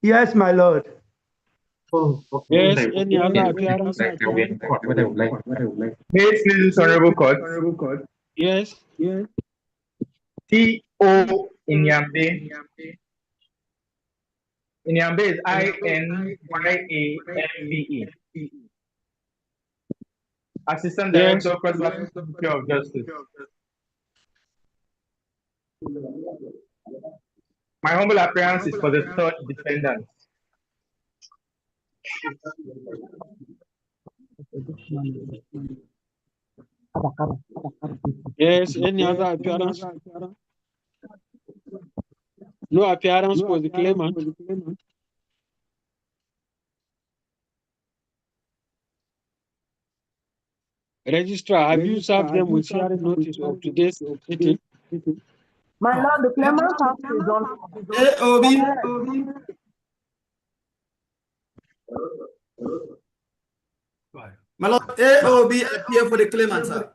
Yes, my lord. Oh, okay. Yes, any other appearance? May it please this honorable court. Yes. T.O. Inyambe. Inyambe is Inyambe. Assistant Yes. Director, President of Justice. My humble appearance is for the third defendant. Yes, any other appearance? No appearance for the claimant. Registrar, have you served them with sharing notice of today's sitting? My lord, the claimant has his own. AOB. My lord, AOB appear for the claimant, sir.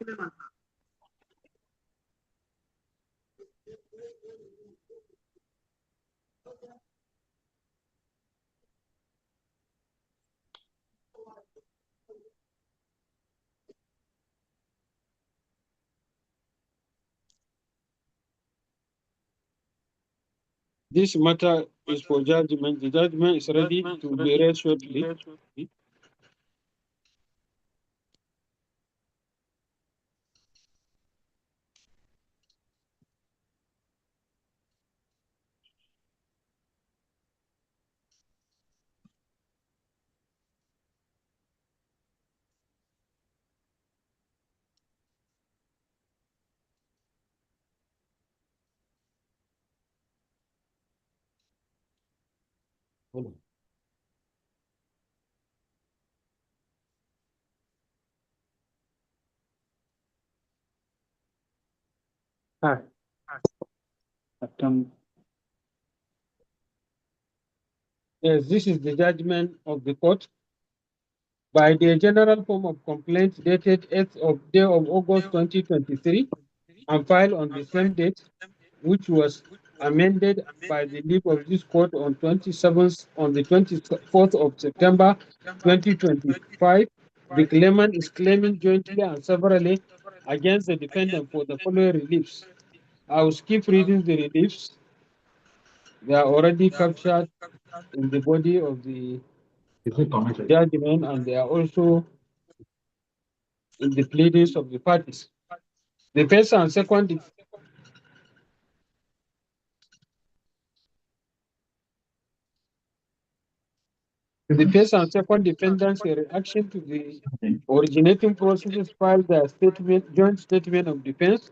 This matter is for judgment. The judgment is ready to be read shortly. Yes, this is the judgment of the court. By the general form of complaint dated 8th of August 2023 and filed on the same date, which was amended by the leave of this court on the 24th of September 2025, the claimant is claiming jointly and severally against the defendant for the following reliefs. I will skip reading the reliefs. They are already captured in the body of the judgment, and they are also in the pleadings of the parties. The first and second defendants, in reaction to the originating processes, filed their joint statement of defense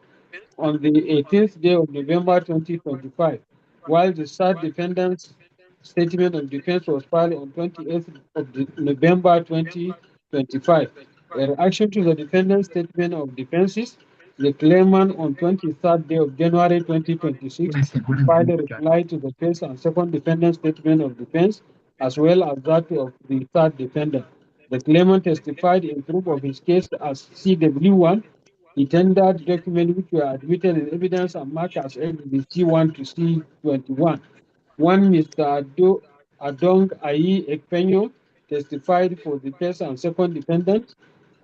on the 18th day of November 2025, while the third defendant's statement of defense was filed on 28th of November 2025. In reaction to the defendant's statement of defenses, the claimant on 23rd day of January 2026 filed a reply to the first and second defendant's statement of defense, as well as that of the third defendant. The claimant testified in proof of his case as CW1. He tendered documents which were admitted in evidence and marked as Exhibit C1 to C21. One, Mr. Adong Ayi Ekpenyo, testified for the first and second defendant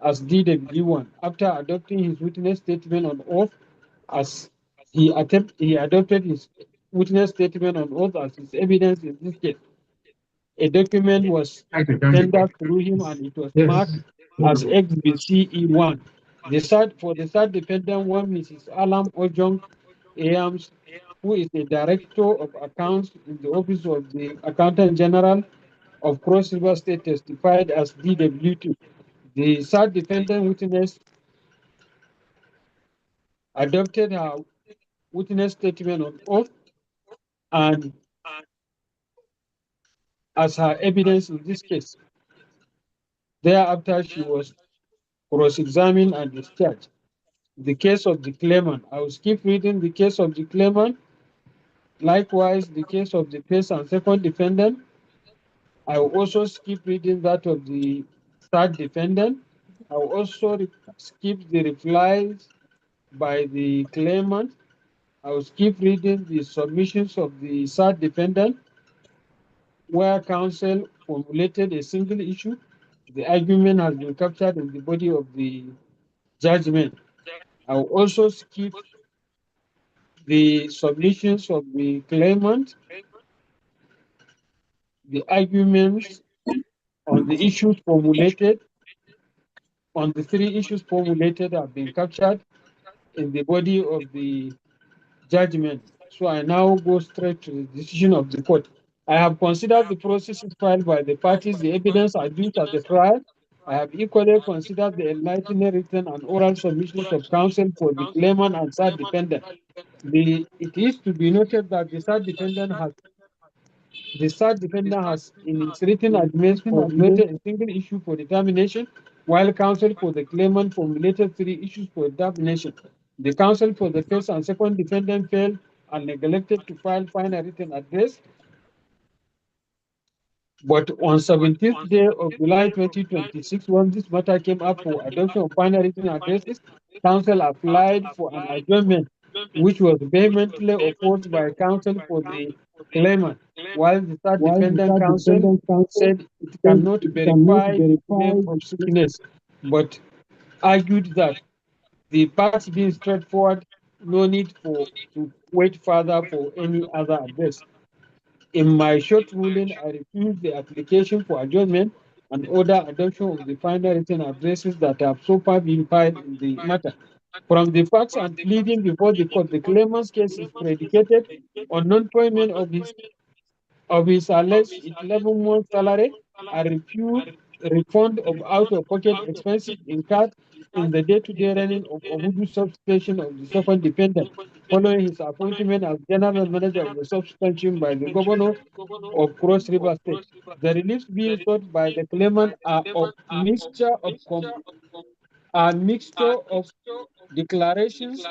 as DW1. After adopting his witness statement on oath, as he adopted his witness statement on oath as his evidence in this case. A document was tendered through him and it was marked as Exhibit CE1. For the third defendant, one Mrs. Alam Ojong Ayams, who is the Director of Accounts in the Office of the Accountant General of Cross River State, testified as DW2. The third defendant witness adopted her witness statement on oath and as her evidence in this case. Thereafter, she was cross-examined and discharged. The case of the claimant. I will skip reading the case of the claimant. Likewise, the case of the first and second defendant. I will also skip reading that of the third defendant. I will also skip the replies by the claimant. I will skip reading the submissions of the third defendant. where counsel formulated a single issue. The argument has been captured in the body of the judgment. I will also skip the submissions of the claimant, the arguments on the issues formulated, on the three issues formulated have been captured in the body of the judgment. So I now go straight to the decision of the court. I have considered the processes filed by the parties, the evidence adduced at the trial. I have equally considered the enlightening written and oral submissions of counsel for the claimant and third defendant. It is to be noted that the third defendant has, in its written arguments, formulated a single issue for determination, while counsel for the claimant formulated three issues for determination. The counsel for the first and second defendant failed and neglected to file final written address. But on 17th day of July 2026, when this matter came up for adoption of final written addresses, counsel applied for an adjournment, which was vehemently opposed by counsel for the claimant, while the third defendant counsel said it cannot verify the claim of sickness, but argued that the parts being straightforward, no need to wait further for any other address. In my short ruling, I refuse the application for adjournment and order adoption of the final written addresses that have so far been filed in the matter. From the facts and pleading before the court, the claimant's case is predicated on non-payment of his alleged 11-month salary and refund of out-of-pocket expenses incurred in the day-to-day running of Obudu substation of the second dependent, following his appointment as general manager of the substation by the governor of Cross River State. The reliefs being sought by the claimant are a mixture of declarations,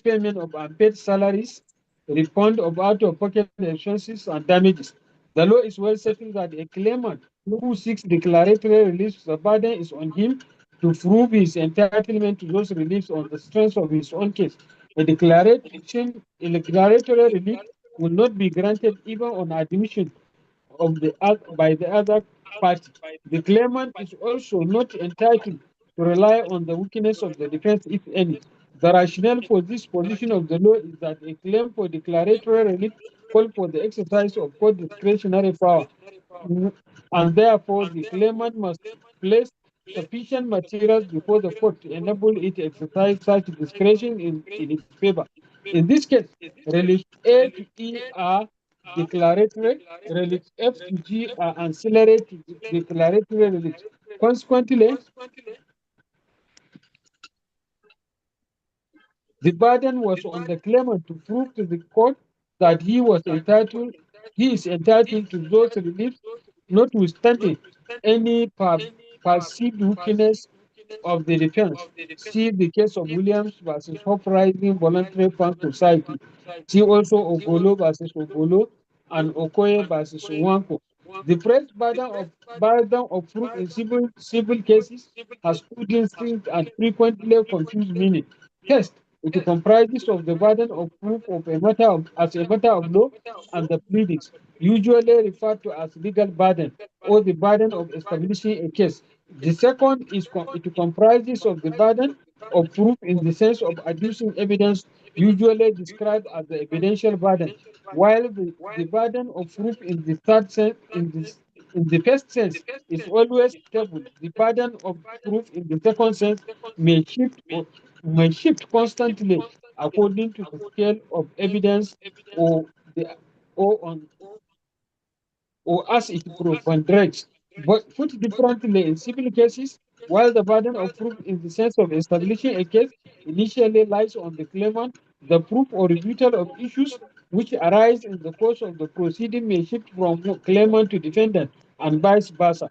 payment of unpaid salaries, refund of out-of-pocket expenses, and damages. The law is well settled that a claimant who seeks declaratory relief, the burden is on him to prove his entitlement to those reliefs on the strength of his own case. A declaratory relief will not be granted even on admission by the other party. The claimant is also not entitled to rely on the weakness of the defense, if any. The rationale for this position of the law is that a claim for declaratory relief calls for the exercise of court discretionary power, and therefore the claimant must place sufficient materials before the court to enable it to exercise such discretion in its favor. In this case, relief A to E are declaratory reliefs, F to G are ancillary to declaratory reliefs. Consequently, the burden was on the claimant to prove to the court that he is entitled to those reliefs, notwithstanding any perceived weakness of the defense. See the case of Williams versus Hope Rising Voluntary Fund Society. See also Ogolo versus Ogolo and Okoye versus Nwanko. The first burden of proof in civil cases has two distinct and frequently confused meaning. First, it comprises of the burden of proof of as a matter of law and the pleadings, usually referred to as legal burden or the burden of establishing a case. The second it comprises of the burden of proof in the sense of adducing evidence, usually described as the evidential burden, while the burden of proof in the third sense, in the first sense, is always stable. The burden of proof in the second sense may shift constantly according to the scale of evidence or the or on or as it preponderates. But put differently, in civil cases, while the burden of proof in the sense of establishing a case initially lies on the claimant, the proof or rebuttal of issues which arise in the course of the proceeding may shift from claimant to defendant and vice versa.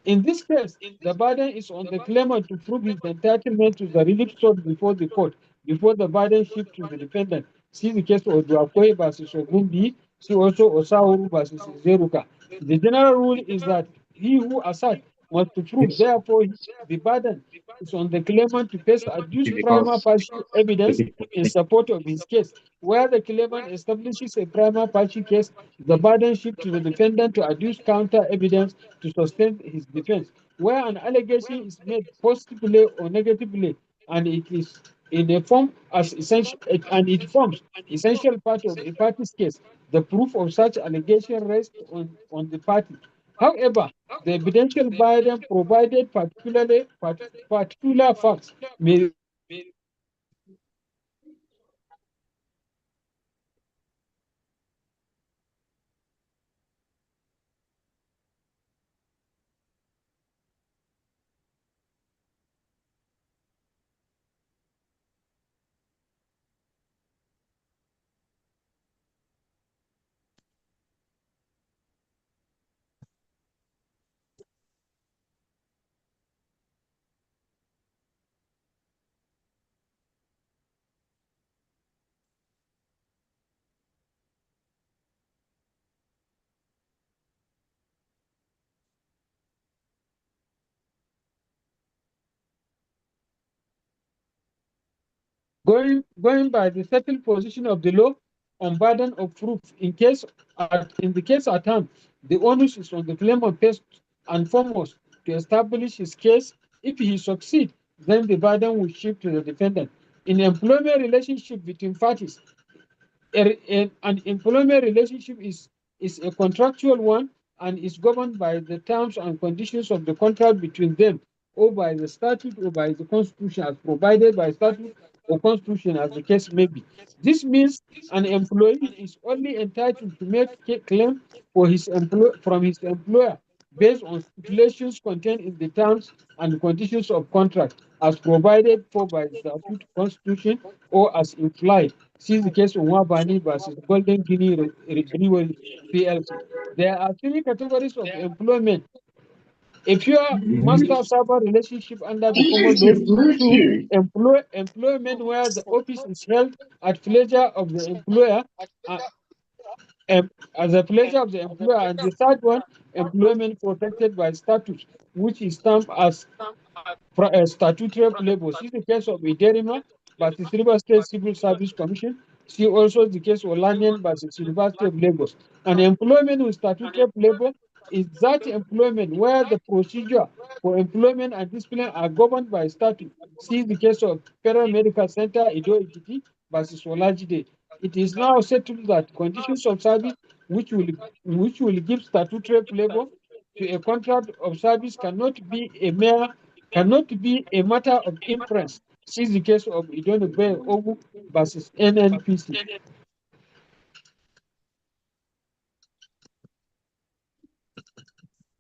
In this case, the burden is on the claimant to prove his entitlement to the relief sought before the court, before the burden shifts to the defendant. See the case of Duakoi versus Ogumbi. See also Osauru versus Zeruka. The general rule is that he who asserts must prove, therefore, the burden is on the claimant to face adduce prima facie evidence in support of his case. Where the claimant establishes a prima facie case, the burden shifts to the defendant to adduce counter evidence to sustain his defense. Where an allegation is made positively or negatively, and it is in a form as essential, and it forms essential part of a party's case, the proof of such allegation rests on the party. However, the evidential burden provided particular facts may going by the settled position of the law on burden of proof in the case at hand, the onus is on the claimant first and foremost to establish his case. If he succeeds, then the burden will shift to the defendant. In employment relationship between parties, an employment relationship is a contractual one and is governed by the terms and conditions of the contract between them, or by the statute or by the constitution as provided by statute or constitution as the case may be. This means an employee is only entitled to make claim from his employer based on stipulations contained in the terms and conditions of contract as provided for by the statute, constitution, or as implied. See the case of Wabani versus Golden Guinea Brewery PLC. There are three categories of employment: a pure master-servant relationship under the common law; two, employment where the office is held at pleasure of the employer, uh, as a pleasure of the employer; and the third one, employment protected by statute, which is termed as statutory labor. See the case of Iderima versus River State Civil Service Commission. See also the case of Lanyan versus University of Lagos. And employment with statutory labor is that employment where the procedure for employment and discipline are governed by statute. See the case of Federal Medical Center, Ido Ekiti versus Olajide. It is now settled that conditions of service which will give statutory labor to a contract of service cannot be a matter of inference. See the case of Idonogbe Ogu versus NNPC.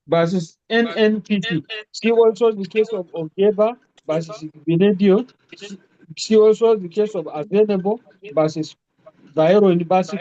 Versus NNPC. See also the case of Ogeba versus Benedio. See also the case of Azenebo versus Bayero University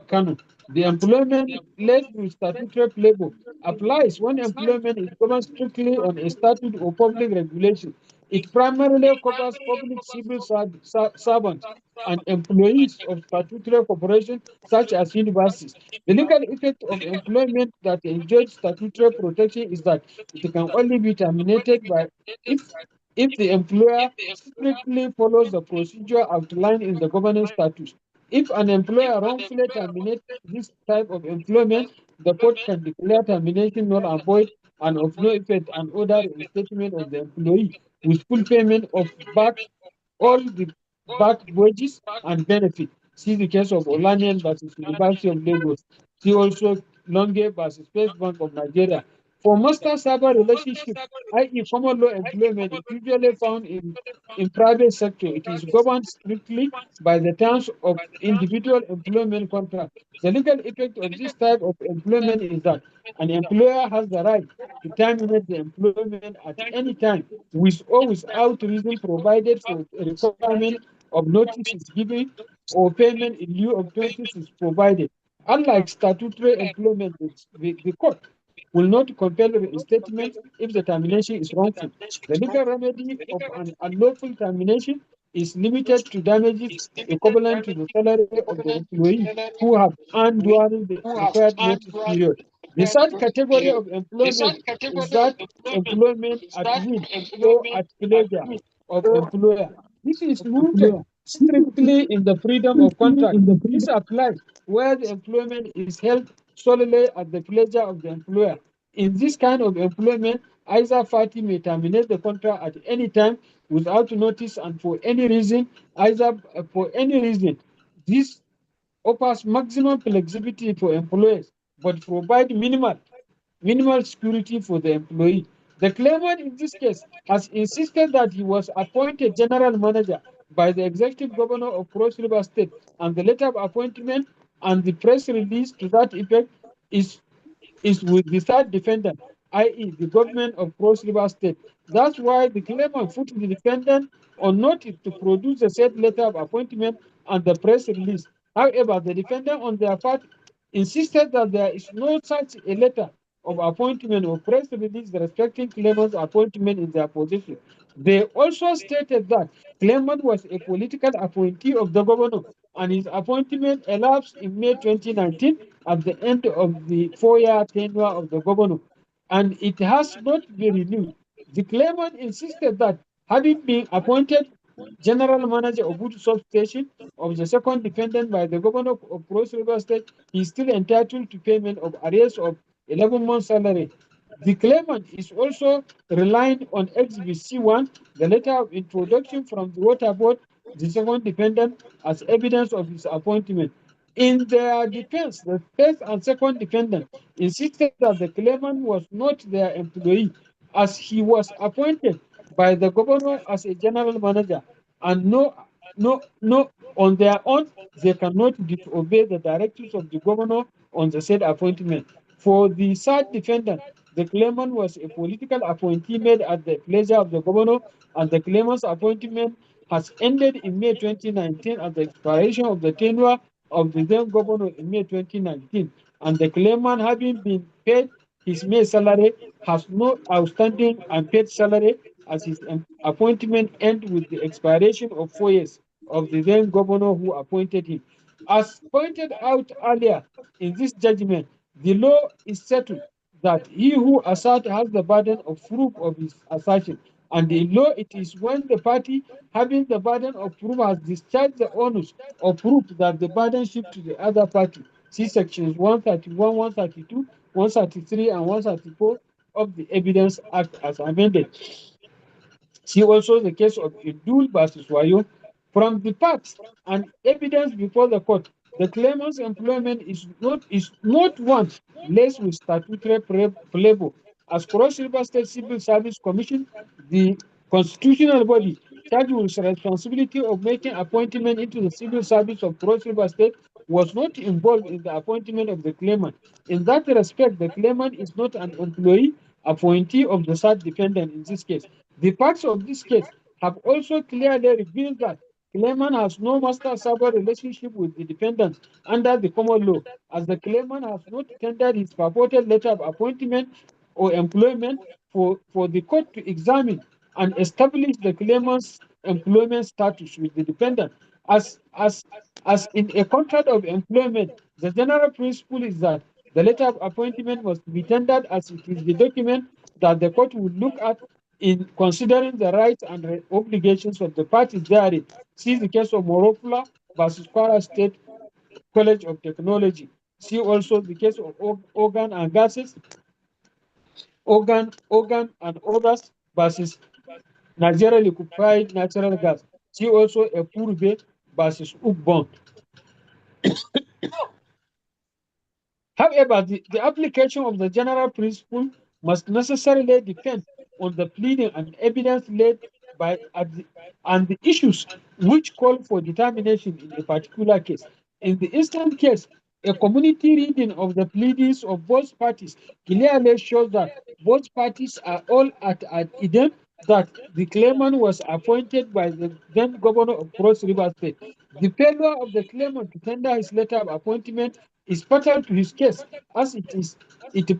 Kano. The employment led with statutory labor applies when employment is governed strictly on a statute or public regulation. It primarily covers public civil servants and employees of statutory corporations such as universities. The legal effect of employment that enjoys statutory protection is that it can only be terminated by if if the employer strictly follows the procedure outlined in the governing statutes. If an employer wrongfully terminates this type of employment, the court can declare termination null and void and of no effect and order reinstatement of the employee with full payment of back all the back wages and benefits. See the case of Olanian versus University of Lagos. See also Longe versus First Bank of Nigeria. For master-servant relationship, i.e. common law employment, is usually found in private sector. It is governed strictly by the terms of individual employment contract. The legal effect of this type of employment is that an employer has the right to terminate the employment at any time with or without reason, provided for a requirement of notice is given or payment in lieu of notice is provided. Unlike statutory employment, the court will not compel reinstatement if the termination is wrongful. The legal remedy of an unlawful termination is limited to damages equivalent to the salary of the employee who have earned during the required notice period. The third category of employment is that employment at will or at pleasure of employer. This is rooted strictly in the freedom of contract. This applies where the employment is held solely at the pleasure of the employer. In this kind of employment, either party may terminate the contract at any time without notice and for any reason, either for any reason. This offers maximum flexibility for employers, but provide minimal security for the employee. The claimant in this case has insisted that he was appointed general manager by the executive governor of Cross River State, and the letter of appointment and the press release to that effect is is with the third defendant, i.e., the government of Cross River State. That's why the claimant put the defendant on notice to produce the said letter of appointment and the press release. However, the defendant on their part insisted that there is no such a letter of appointment or press release respecting claimant's appointment in their position. They also stated that claimant was a political appointee of the governor and his appointment elapsed in May 2019 at the end of the 4-year tenure of the governor, and it has not been renewed. The claimant insisted that having been appointed general manager of Wood substation of the second defendant by the governor of Cross River State, he is still entitled to payment of arrears of 11 months salary. The claimant is also relying on Exhibit C1, the letter of introduction from the water board, the second defendant, as evidence of his appointment. In their defense, the first and second defendant insisted that the claimant was not their employee, as he was appointed by the governor as a general manager, and no, on their own, they cannot disobey the directives of the governor on the said appointment. For the third defendant, the claimant was a political appointee made at the pleasure of the governor, and the claimant's appointment has ended in May 2019 at the expiration of the tenure of the then governor in May 2019. And the claimant, having been paid his May salary, has no outstanding unpaid salary, as his appointment ends with the expiration of 4 years of the then governor who appointed him. As pointed out earlier in this judgment, the law is settled that he who asserts has the burden of proof of his assertion. And in law, it is when the party having the burden of proof has discharged the onus of proof that the burden shifts to the other party. See sections 131, 132, 133, and 134 of the Evidence Act as amended. See also the case of Idul versus Wayo. From the facts and evidence before the court, the claimant's employment is not one less with statutory labor. As Cross River State Civil Service Commission, the constitutional body charged with the responsibility of making appointment into the civil service of Cross River State, was not involved in the appointment of the claimant. In that respect, the claimant is not an employee appointee of the third defendant in this case. The facts of this case have also clearly revealed that claimant has no master-servant relationship with the defendant under the common law, as the claimant has not tendered his purported letter of appointment or employment for the court to examine and establish the claimant's employment status with the defendant. As in a contract of employment, the general principle is that the letter of appointment must be tendered as it is the document that the court will look at in considering the rights and obligations of the parties therein. See the case of Morofla versus Kwara State College of Technology. See also the case of organ and gases, organ and others versus Nigeria liquefied natural gas. See also a Purbe versus Ugbon. However, the application of the general principle must necessarily depend on the pleading and evidence laid by and the issues which call for determination in a particular case. In the instant case, a community reading of the pleadings of both parties clearly shows that both parties are all at an idem that the claimant was appointed by the then governor of Cross River State. The failure of the claimant to tender his letter of appointment is fatal to his case, as it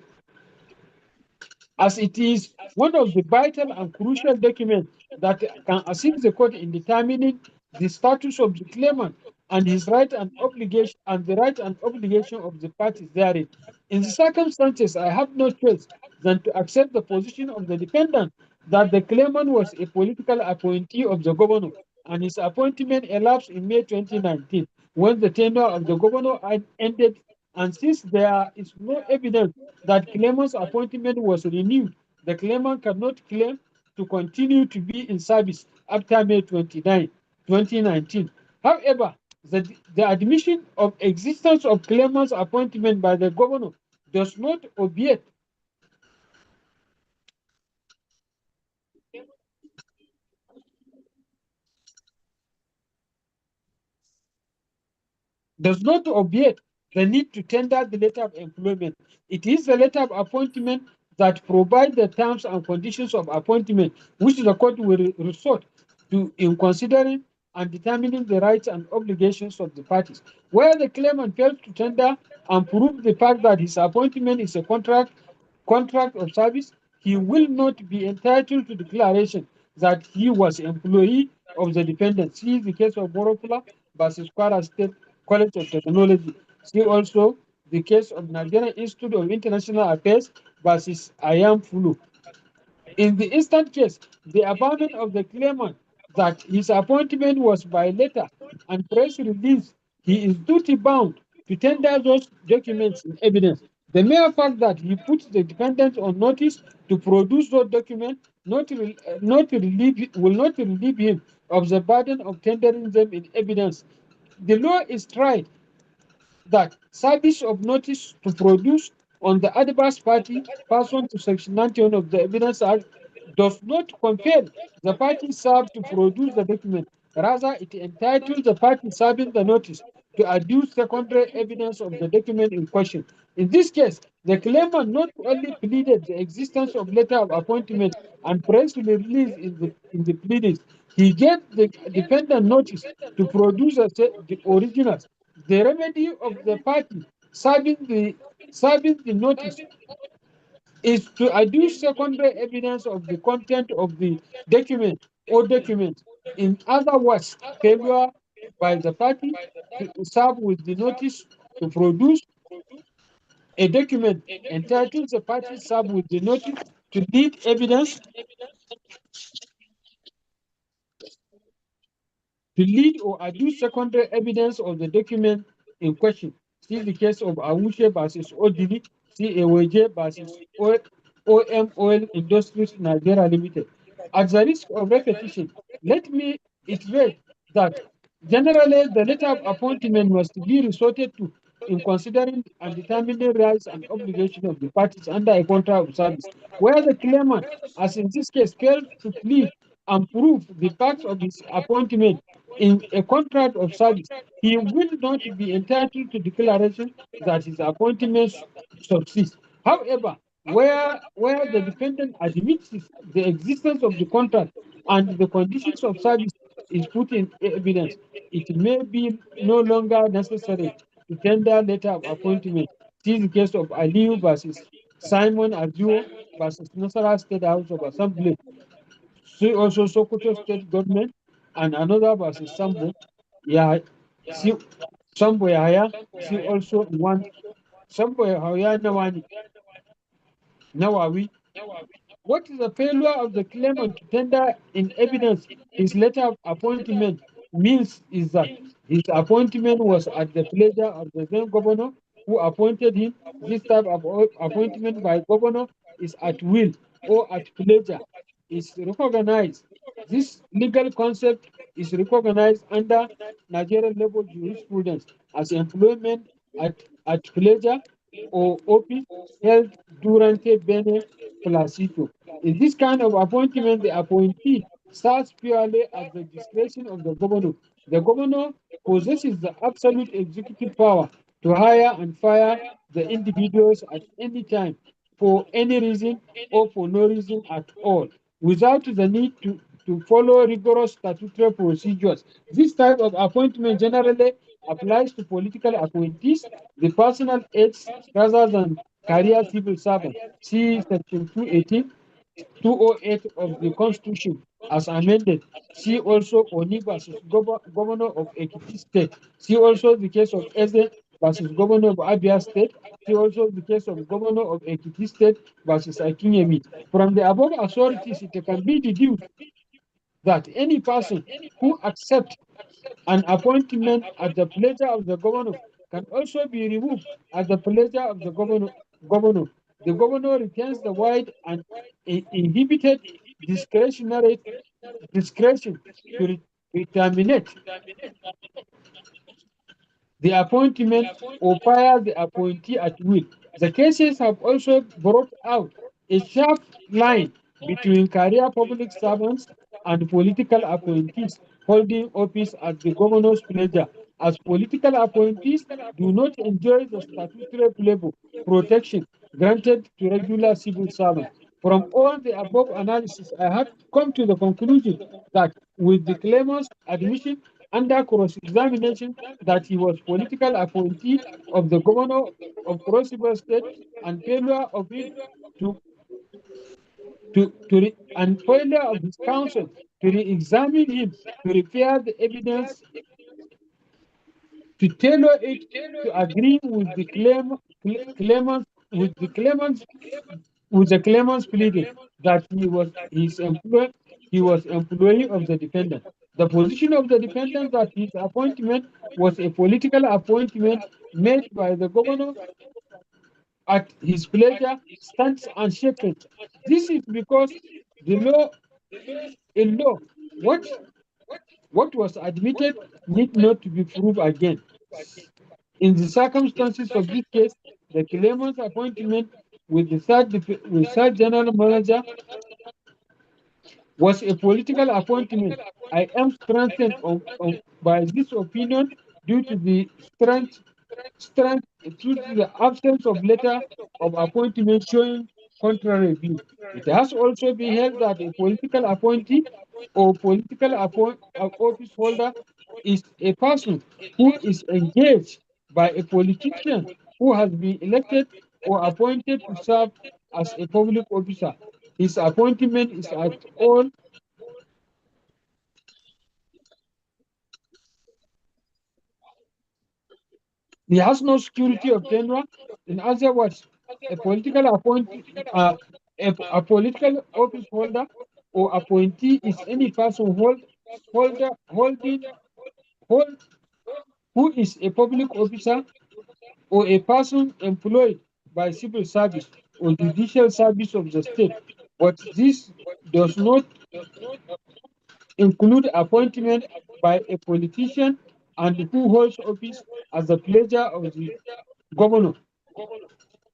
as it is one of the vital and crucial documents that can assist the court in determining the status of the claimant and his right and obligation and the right and obligation of the parties therein. In the circumstances, I have no choice than to accept the position of the defendant that the claimant was a political appointee of the governor and his appointment elapsed in May 2019 when the tenure of the governor ended, and since there is no evidence that claimant's appointment was renewed, the claimant cannot claim to continue to be in service after May 29, 2019. However, the admission of existence of claimant's appointment by the governor does not obviate the need to tender the letter of employment. It is the letter of appointment that provides the terms and conditions of appointment, which the court will resort to in considering and determining the rights and obligations of the parties. Where the claimant fails to tender and prove the fact that his appointment is a contract of service, he will not be entitled to declaration that he was employee of the defendant. See the case of Borofula versus Kwara State College of Technology. See also the case of Nigerian Institute of International Affairs versus Ayam Fulu. In the instant case, the abandonment of the claimant that his appointment was by letter and press release, he is duty bound to tender those documents in evidence. The mere fact that he puts the defendant on notice to produce those documents will not relieve him of the burden of tendering them in evidence. The law is tried that service of notice to produce on the adverse party pursuant to Section 91 of the Evidence Act does not compel the party served to produce the document. Rather, it entitles the party serving the notice to adduce secondary evidence of the document in question. In this case, the claimant not only pleaded the existence of letter of appointment and press release in the pleadings, he gave the defendant notice to produce the originals. The remedy of the party serving the notice is to adduce secondary evidence of the content of the document or documents. In other words, failure by the party to serve with the notice to produce a document entitles the party served with the notice to lead evidence to lead or adduce secondary evidence of the document in question. See the case of Awushe versus Odili, see Eweje versus OM Oil Industries Nigeria Limited. At the risk of repetition, let me iterate that generally the letter of appointment must be resorted to in considering and determining rights and obligations of the parties under a contract of service, where the claimant, as in this case, failed to plead and prove the facts of his appointment in a contract of service, he will not be entitled to declaration that his appointment subsists. However, where the defendant admits the existence of the contract and the conditions of service is put in evidence, it may be no longer necessary to tender letter of appointment. See the case of Aliu versus Simon Azuo versus Nasara State House of Assembly. See also Sokoto State Government and another versus Sambo. Yeah, see Sambo Yahaya. See also one Sambo Yahaya Nawawi. What is the failure of the claimant to tender in evidence his letter of appointment means is that his appointment was at the pleasure of the then governor who appointed him. This type of appointment by governor is at will or at pleasure. Is recognized. This legal concept is recognized under Nigerian labor jurisprudence as employment at pleasure or office held durante bene placito. In this kind of appointment, the appointee starts purely at the discretion of the governor. The governor possesses the absolute executive power to hire and fire the individuals at any time for any reason or for no reason at all, without the need to follow rigorous statutory procedures. This type of appointment generally applies to political appointees, the personal aides, rather than career civil servant. See Section 218, 208 of the Constitution as amended. See also Oni versus Governor of Ekiti State. See also the case of Eze versus Governor of Abia State. See also the case of Governor of Ekiti State versus Akinyemi. From the above authorities, it can be deduced that any person who accepts an appointment at the pleasure of the governor can also be removed at the pleasure of the governor. The governor retains the wide and inhibited discretionary discretion to terminate the appointment or fire the appointee at will. The cases have also brought out a sharp line between career public servants and political appointees holding office at the governor's pleasure, as political appointees do not enjoy the statutory level protection granted to regular civil servants. From all the above analysis, I have come to the conclusion that with the claimant's admission under cross-examination that he was political appointee of the governor of Cross River State and failure of him to and failure of his counsel to re-examine him to repair the evidence to tailor it to agree with the claimant with the claimant with the claimant's pleading that he was employee of the defendant. The position of the defendant that his appointment was a political appointment made by the governor at his pleasure stands unshaken. This is because the law in law what was admitted need not to be proved again. In the circumstances of this case, the claimant's appointment with the third general manager was a political appointment. I am strengthened by this opinion due to the strength due to the absence of letter of appointment showing contrary view. It has also been held that a political appointee or political office holder is a person who is engaged by a politician who has been elected or appointed to serve as a public officer. His appointment is at all he has no security of tenure. In other words, a political appointee, a political office holder or appointee is any person holding hold, who is a public officer or a person employed by civil service or judicial service of the state. But this does not include appointment by a politician and who holds office at the pleasure of the governor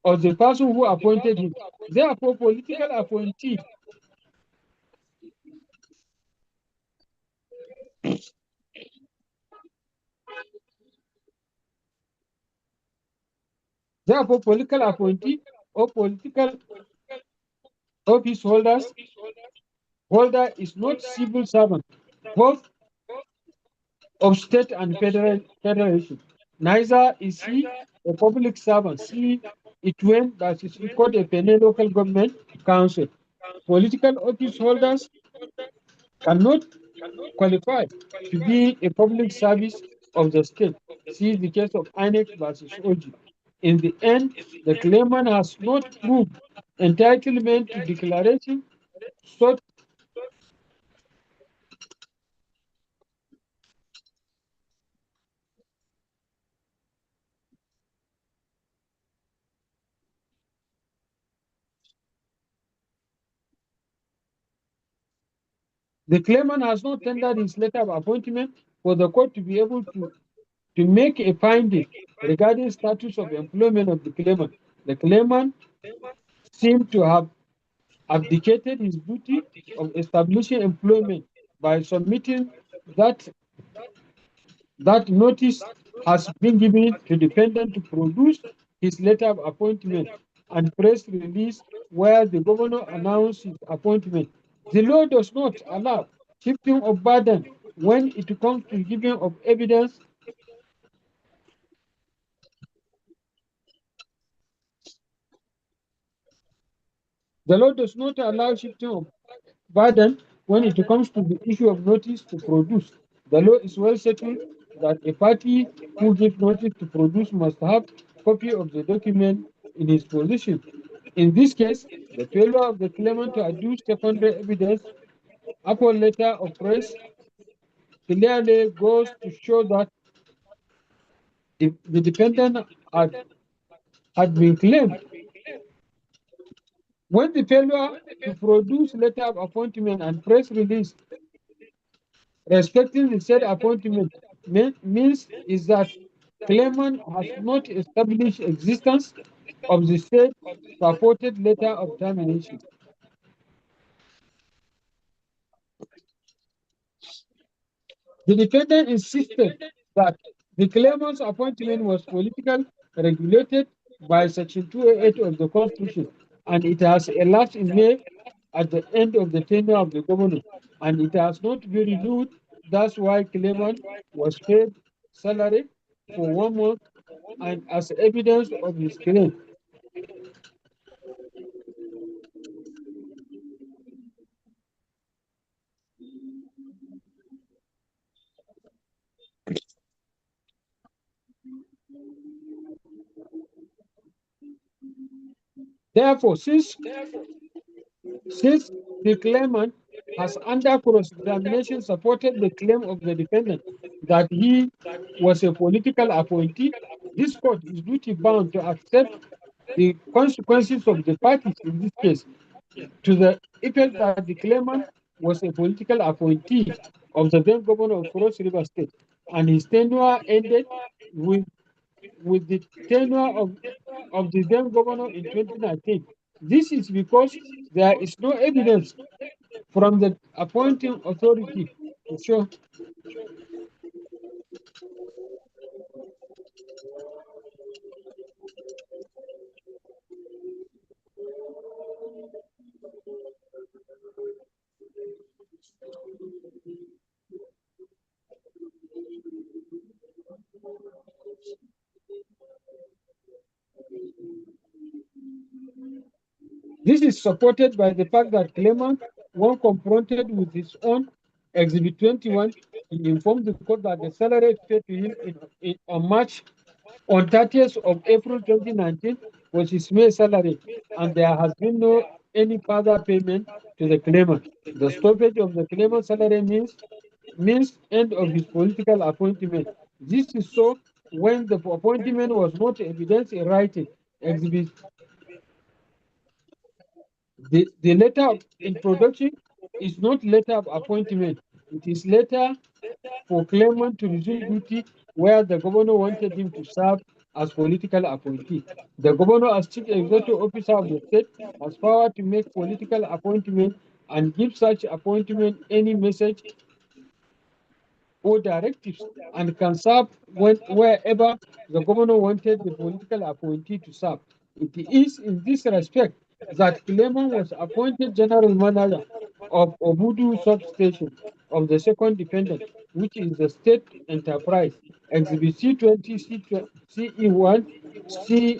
or the person who appointed him. Therefore, political appointee, therefore, political appointee or political office holder is not civil servant, both of state and federation. Neither is he a public servant. See it when that is called a Pene local government council. Political office holders cannot qualify to be a public service of the state. See the case of INEC versus OG. In the end, the claimant has not proved entitlement to declaration sought the claimant has not tendered his letter of appointment for the court to be able to make a finding regarding status of employment of the claimant. The claimant seemed to have abdicated his duty of establishing employment by submitting that that notice has been given to defendant to produce his letter of appointment and press release where the governor announced his appointment. The law does not allow shifting of burden when it comes to giving of evidence. The law does not allow shifting of burden when it comes to the issue of notice to produce. The law is well settled that a party who gives notice to produce must have copy of the document in his possession. In this case, the failure of the claimant to adduce secondary evidence upon letter of press clearly goes to show that the defendant had been claimed. When the failure to produce letter of appointment and press release respecting the said appointment means is that claimant has not established existence of the said purported letter of termination. The defendant insisted that the claimant's appointment was politically regulated by Section 208 of the Constitution, and it has elapsed in May at the end of the tenure of the governor, and it has not been renewed. That's why claimant was paid salary for 1 month, and as evidence of his claim. Therefore, since the claimant has under cross-examination supported the claim of the defendant that he was a political appointee, this court is duty bound to accept the consequences of the parties in this case to the effect that the claimant was a political appointee of the then governor of Cross River State, and his tenure ended with, with the tenure of the then governor in 2019. This is because there is no evidence from the appointing authority to show. This is supported by the fact that claimant, when confronted with his own Exhibit 21, he informed the court that the salary paid to him on 30th of April 2019 was his May salary, and there has been no any further payment to the claimant. The stoppage of the claimant's salary means end of his political appointment. This is so when the appointment was not evidence in writing. Exhibit the letter of introduction is not letter of appointment. It is letter for claimant to resume duty where the governor wanted him to serve as political appointee. The governor, as chief executive officer of the state, has power to make political appointment and give such appointment any message or directives, and can serve wherever the governor wanted the political appointee to serve. It is in this respect that Clement was appointed general manager of Obudu substation of the second defendant, which is the state enterprise. Exhibit C20, CE1, C.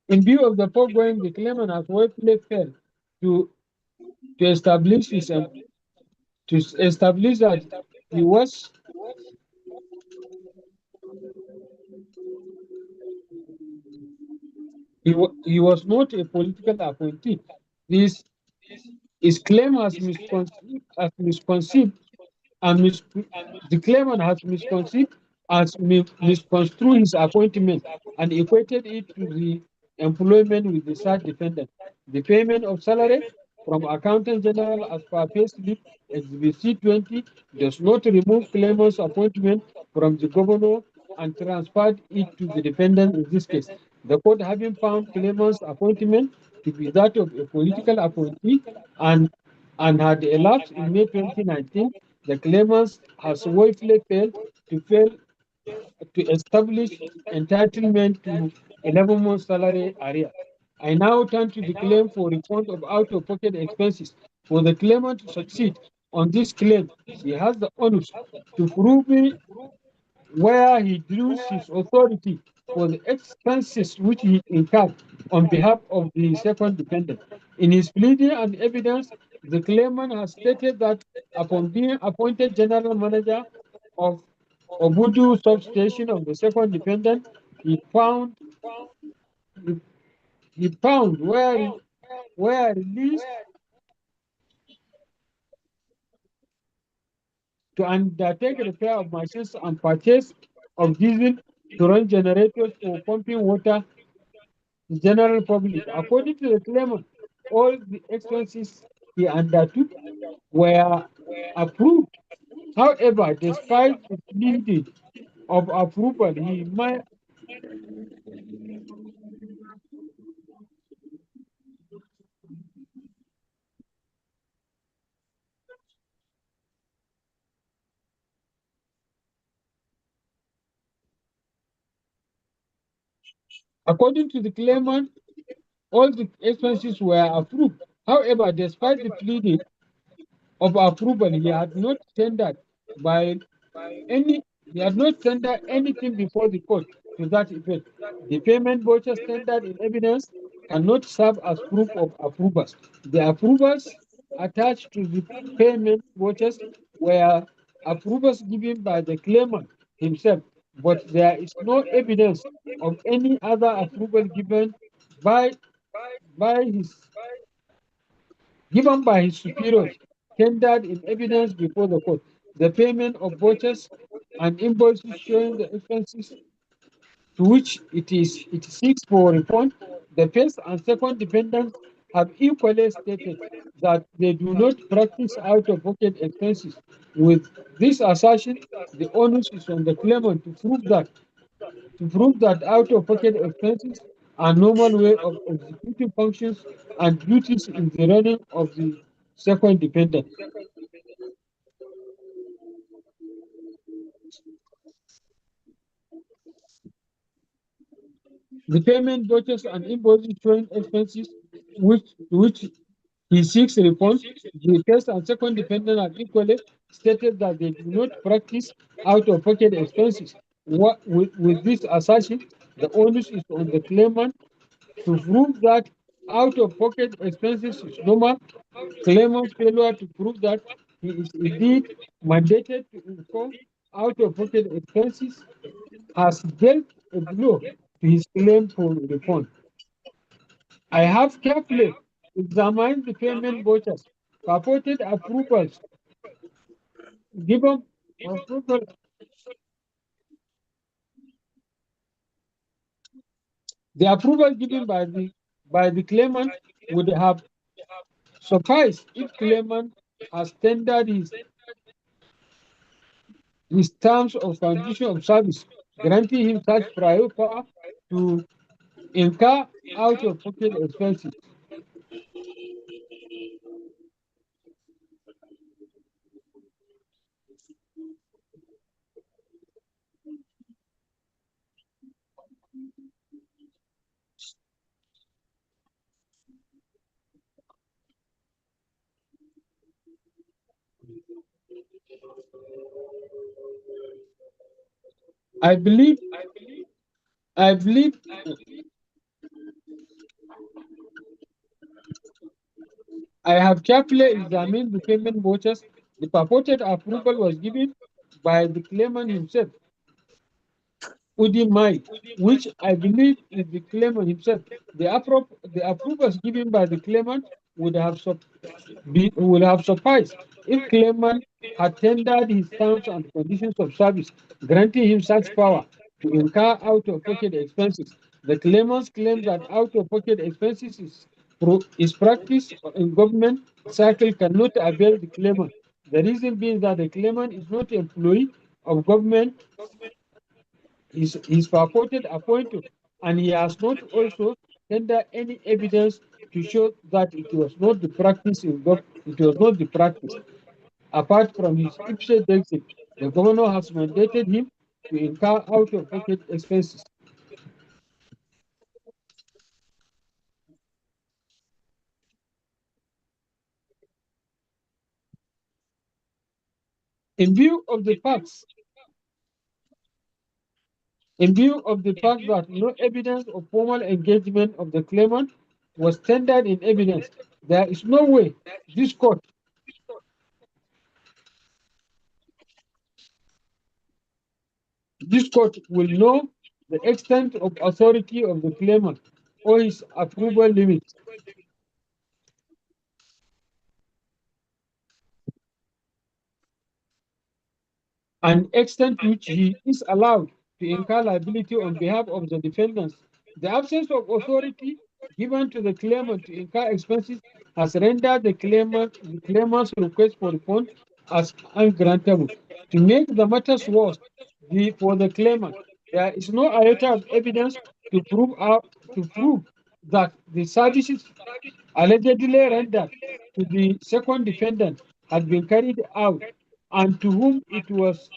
In view of the foregoing, the claimant has willfully failed to to establish his to establish that he was he was not a political appointee. This his claim has misconceived and the claimant has misconceived as misconstrued his appointment and equated it to the employment with the said defendant. The payment of salary from Accountant General as per payslip Exhibit C20 does not remove claimant's appointment from the governor and transferred it to the defendant in this case. The court, having found claimant's appointment to be that of a political appointee and had elapsed in May 2019, the claimant has woefully failed to establish entitlement to 11 months salary arrear. I now turn to the claim for refund of out-of-pocket expenses. For the claimant to succeed on this claim, he has the onus to prove where he drews his authority for the expenses which he incurred on behalf of the second defendant. In his pleading and evidence, the claimant has stated that upon being appointed general manager of Obudu substation of the second defendant, he found he, he found where released to undertake repair of machines and purchase of diesel to run generators for pumping water the general public. According to the claimant, all the expenses he undertook were approved. However, despite the pleading of approval, he might, according to the claimant, all the expenses were approved. However, despite the pleading of approval, by any he had not tendered anything before the court to that effect. The payment vouchers tendered in evidence cannot serve as proof of approvals. The approvals attached to the payment vouchers were approvals given by the claimant himself, but there is no evidence of any other approval by by his by his superiors tendered in evidence before the court. The payment of vouchers and invoices showing the expenses to which it seeks for refund. The first and second defendants have equally stated that they do not practice out-of-pocket expenses. With this assertion, the onus is on the claimant to prove that out-of-pocket expenses are normal way of executing functions and duties in the running of the second dependent. The payment vouchers and invoices showing expenses which he seeks refund. The first and second dependent have equally stated that they do not practice out-of-pocket expenses. With this assertion, the onus is on the claimant to prove that out-of-pocket expenses is normal. Claimant's failure to prove that he is indeed mandated to incur out-of-pocket expenses has dealt a blow to his claim for refund. I have carefully examined the payment vouchers, purported approvals given approval. The approval given by the claimant would have sufficed if claimant has tendered his terms of condition of service, granting him such prior power to incur out-of-pocket expenses. I believe I believe I have carefully examined the payment vouchers. The purported approval was given by the claimant himself, Udimai, which I believe is the claimant himself. The approvals given by the claimant would have sufficed if claimant had tendered his terms and conditions of service, granting him such power to incur out-of-pocket expenses. The claimant's claim that out-of-pocket expenses is practiced in government circle cannot avail the claimant. The reason being that the claimant is not employee of government, is purported appointed, and he has not also tendered any evidence to show that it was not the practice it was not the practice. Apart from his ipse dixit, the governor has mandated him to incur out-of-pocket expenses. In view of the facts, in view of the fact that no evidence of formal engagement of the claimant was tendered in evidence, there is no way this court will know the extent of authority of the claimant or his approval limits. And extent to which he is allowed to incur liability on behalf of the defendants. The absence of authority given to the claimant to incur expenses has rendered the claimant's request for refund as ungrantable. To make the matters worse for the claimant, there is no iota of evidence to prove that the services allegedly rendered to the second defendant had been carried out and to whom it was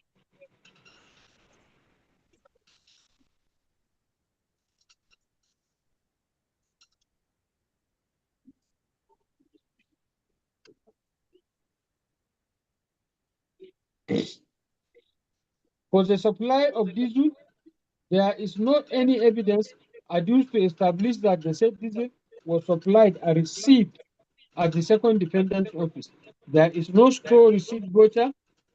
for the supply of diesel. There is not any evidence adduced to establish that the said diesel was supplied and received at the second defendant's office. There is no store receipt voucher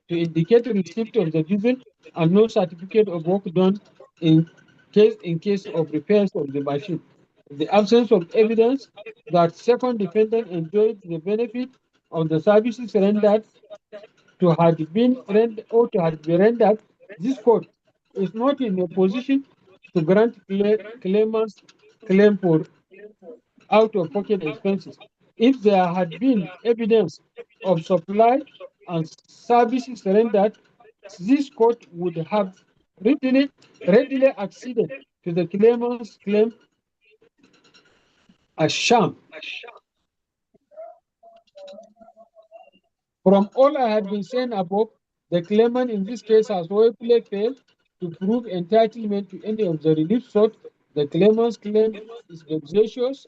to indicate the receipt of the diesel and no certificate of work done in case of repairs of the machine. The absence of evidence that second defendant enjoyed the benefit of the services rendered to have been rendered or to have been rendered, this court is not in a position to grant claimants claim for out-of-pocket expenses. If there had been evidence of supply and services rendered, this court would have readily acceded to the claimant's claim as sham. From all I have been saying above, the claimant in this case has woefully failed to prove entitlement to any of the relief sought. The claimant's claim is vexatious,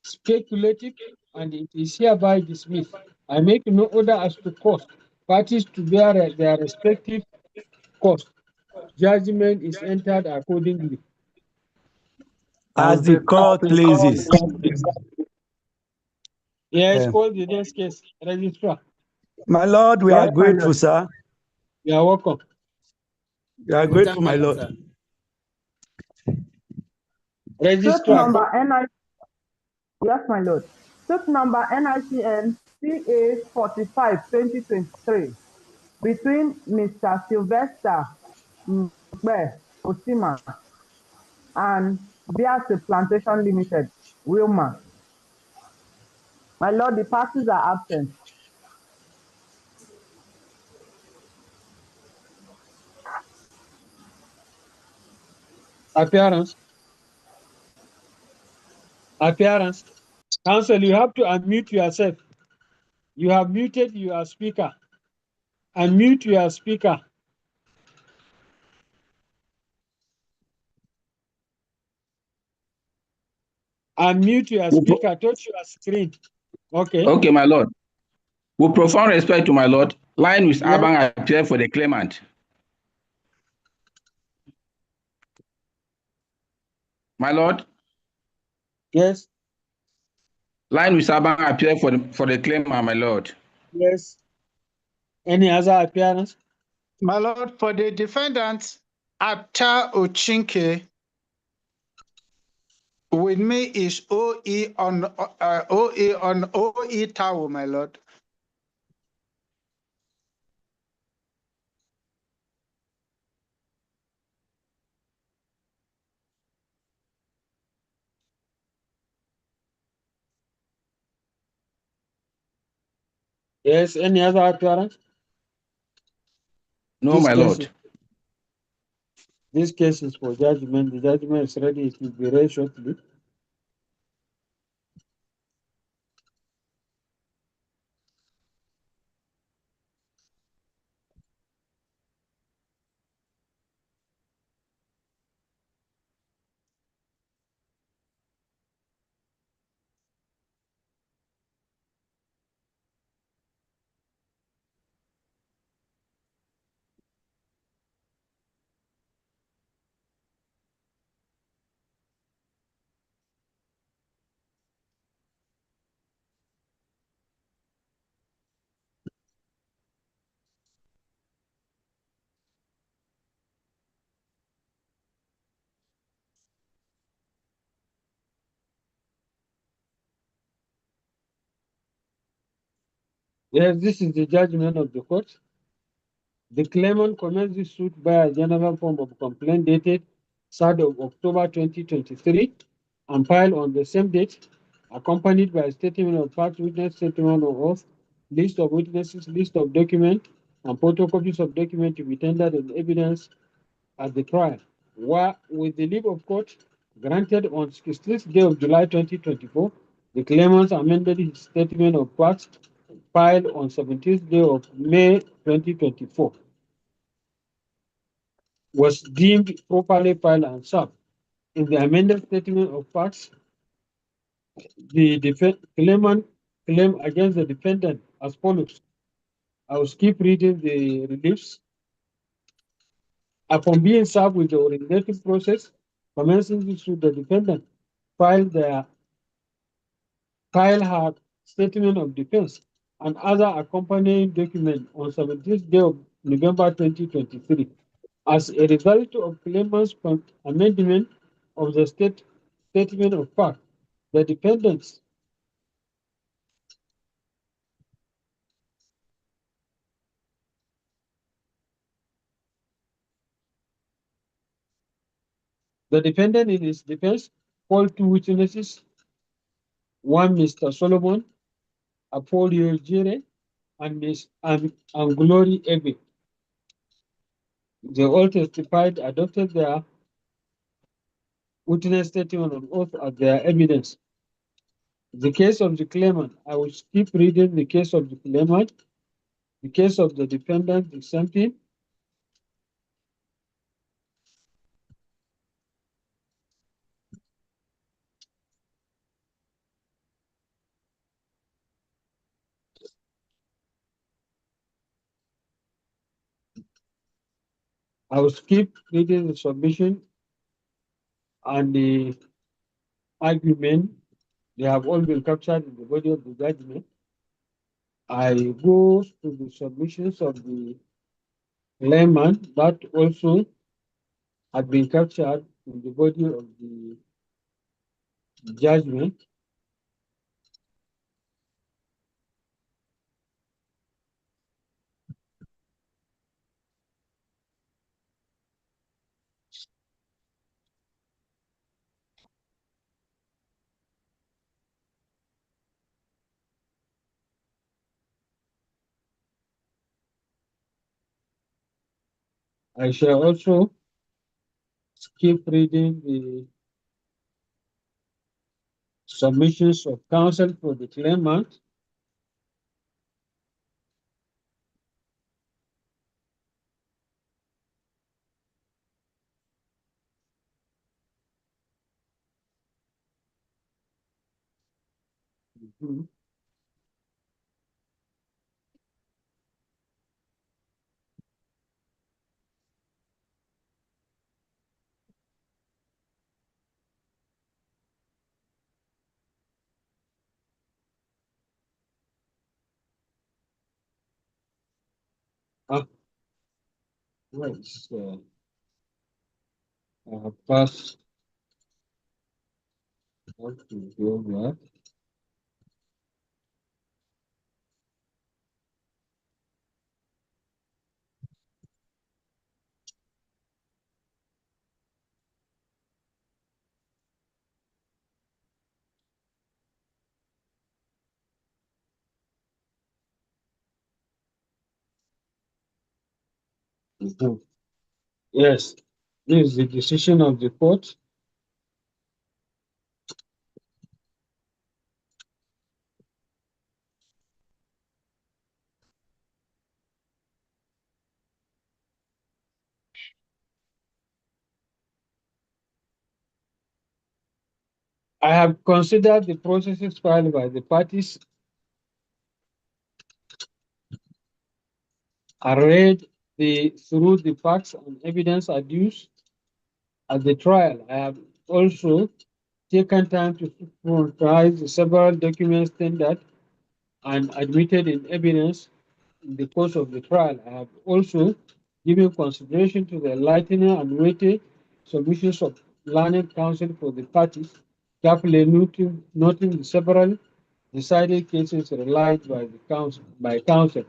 speculative, and it is hereby dismissed. I make no order as to cost. Parties to bear their respective cost. Judgment is entered accordingly. As the court pleases. Yes, call the next case. Registrar. My Lord, we Yes, are my grateful, lord. sir. You are welcome. We are grateful, my Lord. Suit Registrar. number NIC. Yes, my lord. Suit number NICN CA 45/2023 between Mr. Sylvester Mbe Otima and Biase Plantation Limited, Wilma. My lord, the parties are absent. Appearance. Appearance. Counsel, you have to unmute yourself. You have muted your speaker. Unmute your speaker. Unmute your speaker. Touch your screen. Okay. Okay, my lord. With profound respect to my lord, line with Yes. Abang appear for the claimant. My lord, Yes. line with Abang appear for the claimant, my lord. Yes. Any other appearance? My lord, for the defendant, Atta Ochinke, with me is OE on OE Tao, my lord. Yes. Any other appearance? No, my lord. This case is for judgment. The judgment is ready. It will be read shortly. Yes, this is the judgment of the court. The claimant commenced the suit by a general form of complaint dated 3rd of October 2023 and filed on the same date, accompanied by a statement of fact, witness statement of oath, list of witnesses, list of documents, and photocopies of documents to be tendered as evidence at the trial. While with the leave of court granted on 16th day of July 2024, the claimant amended his statement of facts filed on 17th day of May 2024 was deemed properly filed and served. In the amended statement of facts, the claimant claim against the defendant as follows. I will keep reading the reliefs. Upon being served with the originating process, commencing this with the defendant, filed her statement of defense and other accompanying document on 17th day of November 2023. As a result of claimant's amendment of the statement of fact, the defendants the defendant in his defense called two witnesses, one Mr. Solomon Apolio Jire and Miss and Glory Ebe. They all testified, adopted their witness statement on oath as their evidence. The case of the claimant, I will keep reading the case of the claimant. The case of the defendant, the same thing. I will skip reading the submission and the argument. They have all been captured in the body of the judgment. I go to the submissions of the claimant that also had been captured in the body of the judgment. I shall also keep reading the submissions of counsel for the claimant. Mhm. Ah, right. So I have passed on to go back. Mhm. Yes, this is the decision of the court. I have considered the processes filed by the parties and read through the facts and evidence adduced at the trial. I have also taken time to scrutinize the several documents tendered and admitted in evidence in the course of the trial. I have also given consideration to the enlightening and weighty submissions of learned counsel for the parties, carefully noting the several decided cases relied by counsel.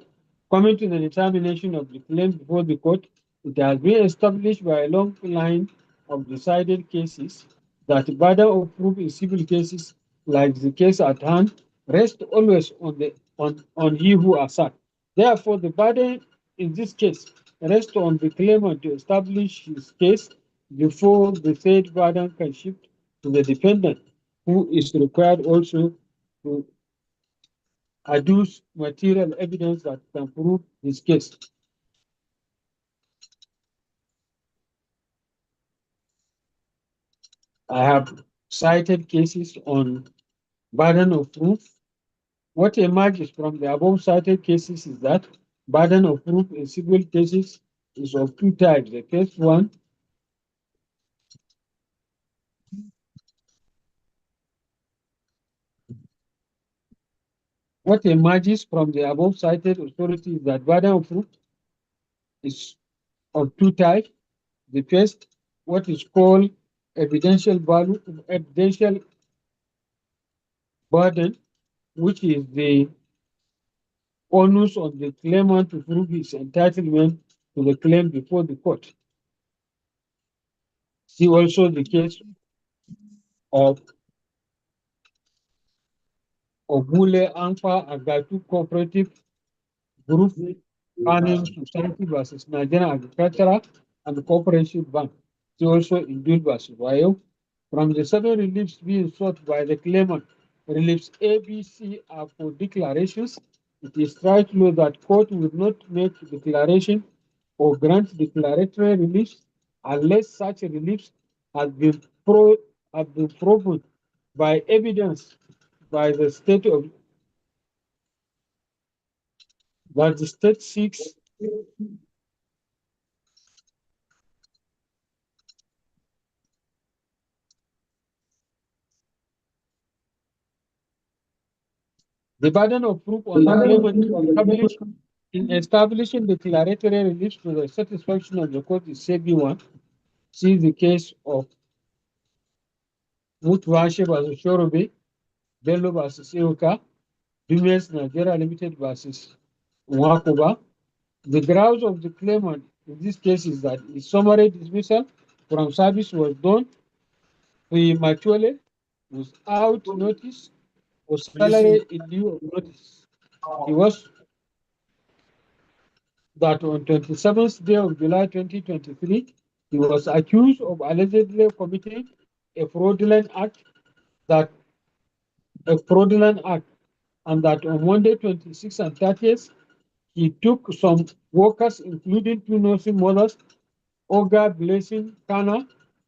Coming to the determination of the claim before the court, it has been established by a long line of decided cases that the burden of proof in civil cases, like the case at hand, rests always on he who asserts. Therefore, the burden in this case rests on the claimant to establish his case before the said burden can shift to the defendant, who is required also to adduce material evidence that can prove his case. I have cited cases on burden of proof. What emerges from the above cited cases is that burden of proof in civil cases is of two types. The first one What emerges from the above cited authority is that burden of proof is of two types. The first, what is called evidential burden, which is the onus on the claimant to prove his entitlement to the claim before the court. See also the case of Obule Anfa Agatu Cooperative Group Planning Society versus Nigerian Agricultural and Cooperative Bank. See also Indul versus Wayo. From the seven reliefs being sought by the claimant, reliefs A, B, C are for declarations. It is right law that court will not make declaration or grant declaratory reliefs unless such reliefs have been proven by evidence by the state of that the state seeks the burden of proof on the claimant in establishing declaratory reliefs to the satisfaction of the court is CB1. See the case of Mutwashe versus Shorobe, Bello versus Iruka, Dumes Nigeria Limited versus Mwakuba. The grounds of the claimant in this case is that his summary dismissal from service was done prematurely without notice or salary in lieu of notice. He was that on 27th day of July 2023, he was accused of allegedly committing a fraudulent act that and that on Monday 26th and 30th, he took some workers, including two nursing mothers, Olga Blessing Kana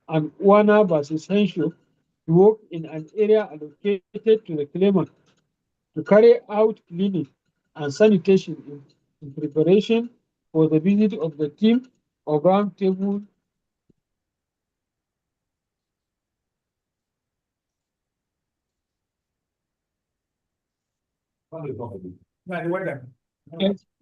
and Wana versus Henshaw, to work in an area allocated to the claimant to carry out cleaning and sanitation in preparation for the visit of the team of round table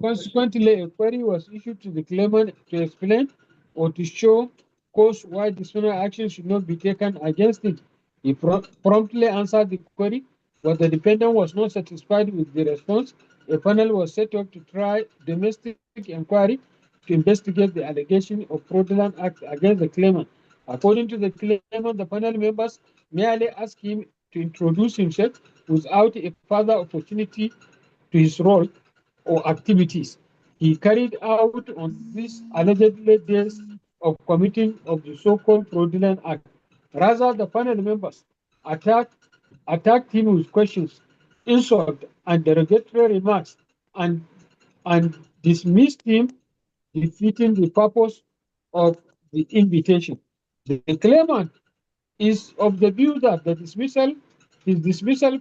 Consequently, a query was issued to the claimant to explain or to show cause why disciplinary action should not be taken against him. He promptly answered the query, but the defendant was not satisfied with the response. A panel was set up to try domestic inquiry to investigate the allegation of fraudulent act against the claimant. According to the claimant, the panel members merely asked him to introduce himself without a further opportunity to his role or activities he carried out on these allegedly days of committing of the so-called fraudulent act. Rather, the panel members attacked him with questions, insult, and derogatory remarks, and, and dismissed him, defeating the purpose of the invitation. The claimant is of the view that his dismissal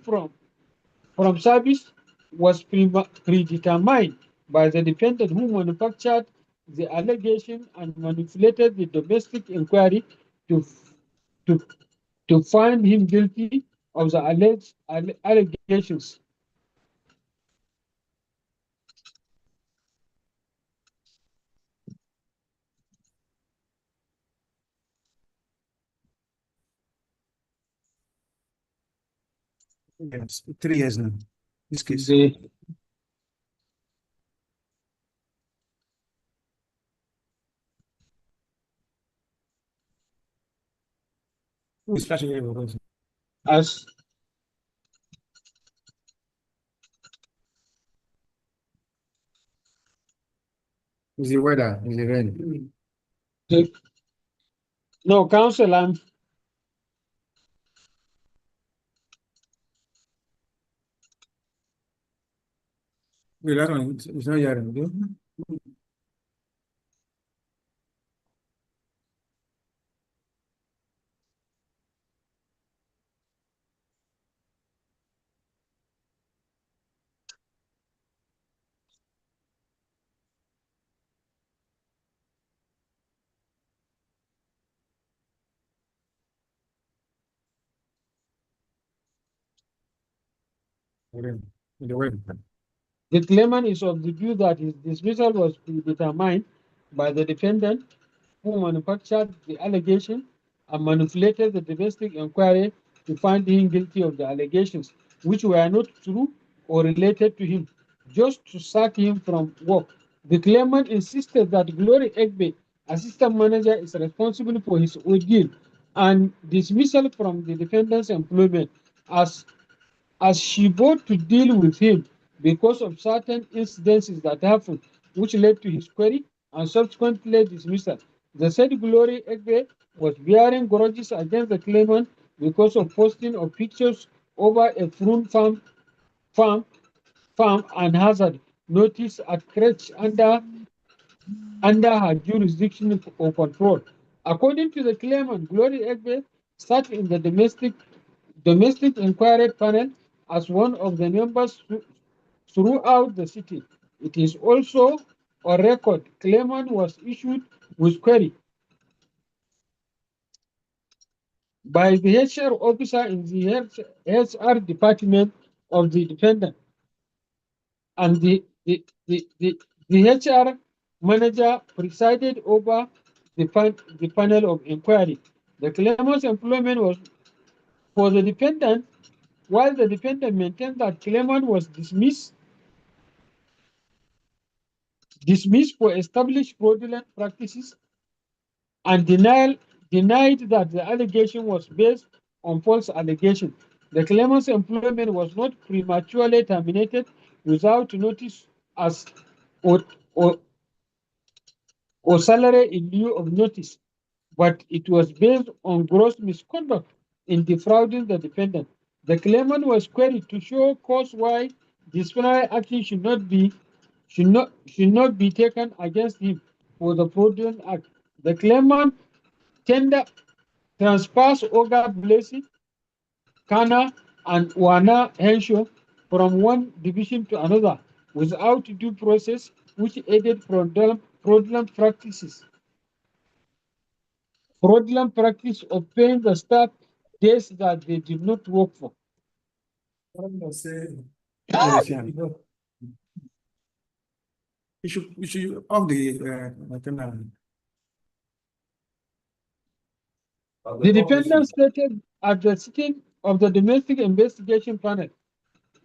from service was predetermined by the defendant who manufactured the allegation and manipulated the domestic inquiry to, to, to find him guilty of the alleged allegations. Yes, 3 years now. This case. As Is the weather? Is the rain? no, council, That one, it's not hearing. The rain. the claimant is of the view that his dismissal was predetermined by the defendant who manufactured the allegation and manipulated the domestic inquiry to find him guilty of the allegations, which were not true or related to him, just to sack him from work. The claimant insisted that Glory Egbe, assistant manager, is responsible for his ordeal and dismissal from the defendant's employment as she vowed to deal with him because of certain incidences that happened, which led to his query and subsequently dismissal. The said Glory Egbe was bearing grudges against the claimant because of posting of pictures over a fruit farm and hazard notice at crèche under her jurisdiction or control. According to the claimant, Glory Egbe sat in the domestic inquiry panel as one of the members throughout the city. It is also on record. Claimant was issued with query by the HR officer in the HR department of the defendant, and the HR manager presided over the panel of inquiry. The claimant's employment was for the defendant, while the defendant maintained that claimant was dismissed for established fraudulent practices and denied that the allegation was based on false allegation. The claimant's employment was not prematurely terminated without notice as or, or, or salary in lieu of notice, but it was based on gross misconduct in defrauding the defendant. The claimant was queried to show cause why disciplinary action should not be taken against him for the fraudulent act. The claimant tender transfers Oga Blessing, Kana, and Wana Henshaw from one division to another without due process, which aided fraudulent practices. Fraudulent practice of paying the staff days that they did not work for. You should off the The defendant stated at the sitting of the domestic investigation panel,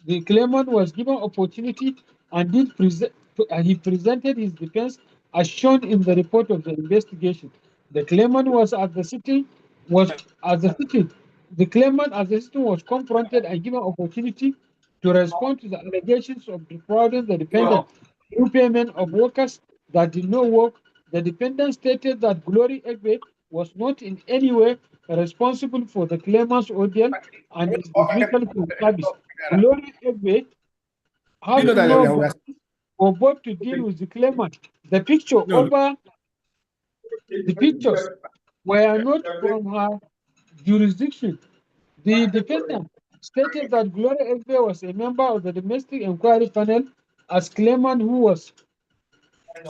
the claimant was given opportunity and he presented his defense as shown in the report of the investigation. The claimant was at the sitting the claimant at the sitting was confronted and given opportunity to respond to the allegations of defrauding the defendant through payment of workers that did not work. The defendant stated that Glory Egbe was not in any way responsible for the claimant's ordeal and his dismissal from service. Glory Egbe had no or both to deal with the claimant. The pictures were not from her jurisdiction. The defendant stated that Gloria Egbe was a member of the domestic inquiry panel as claimant who was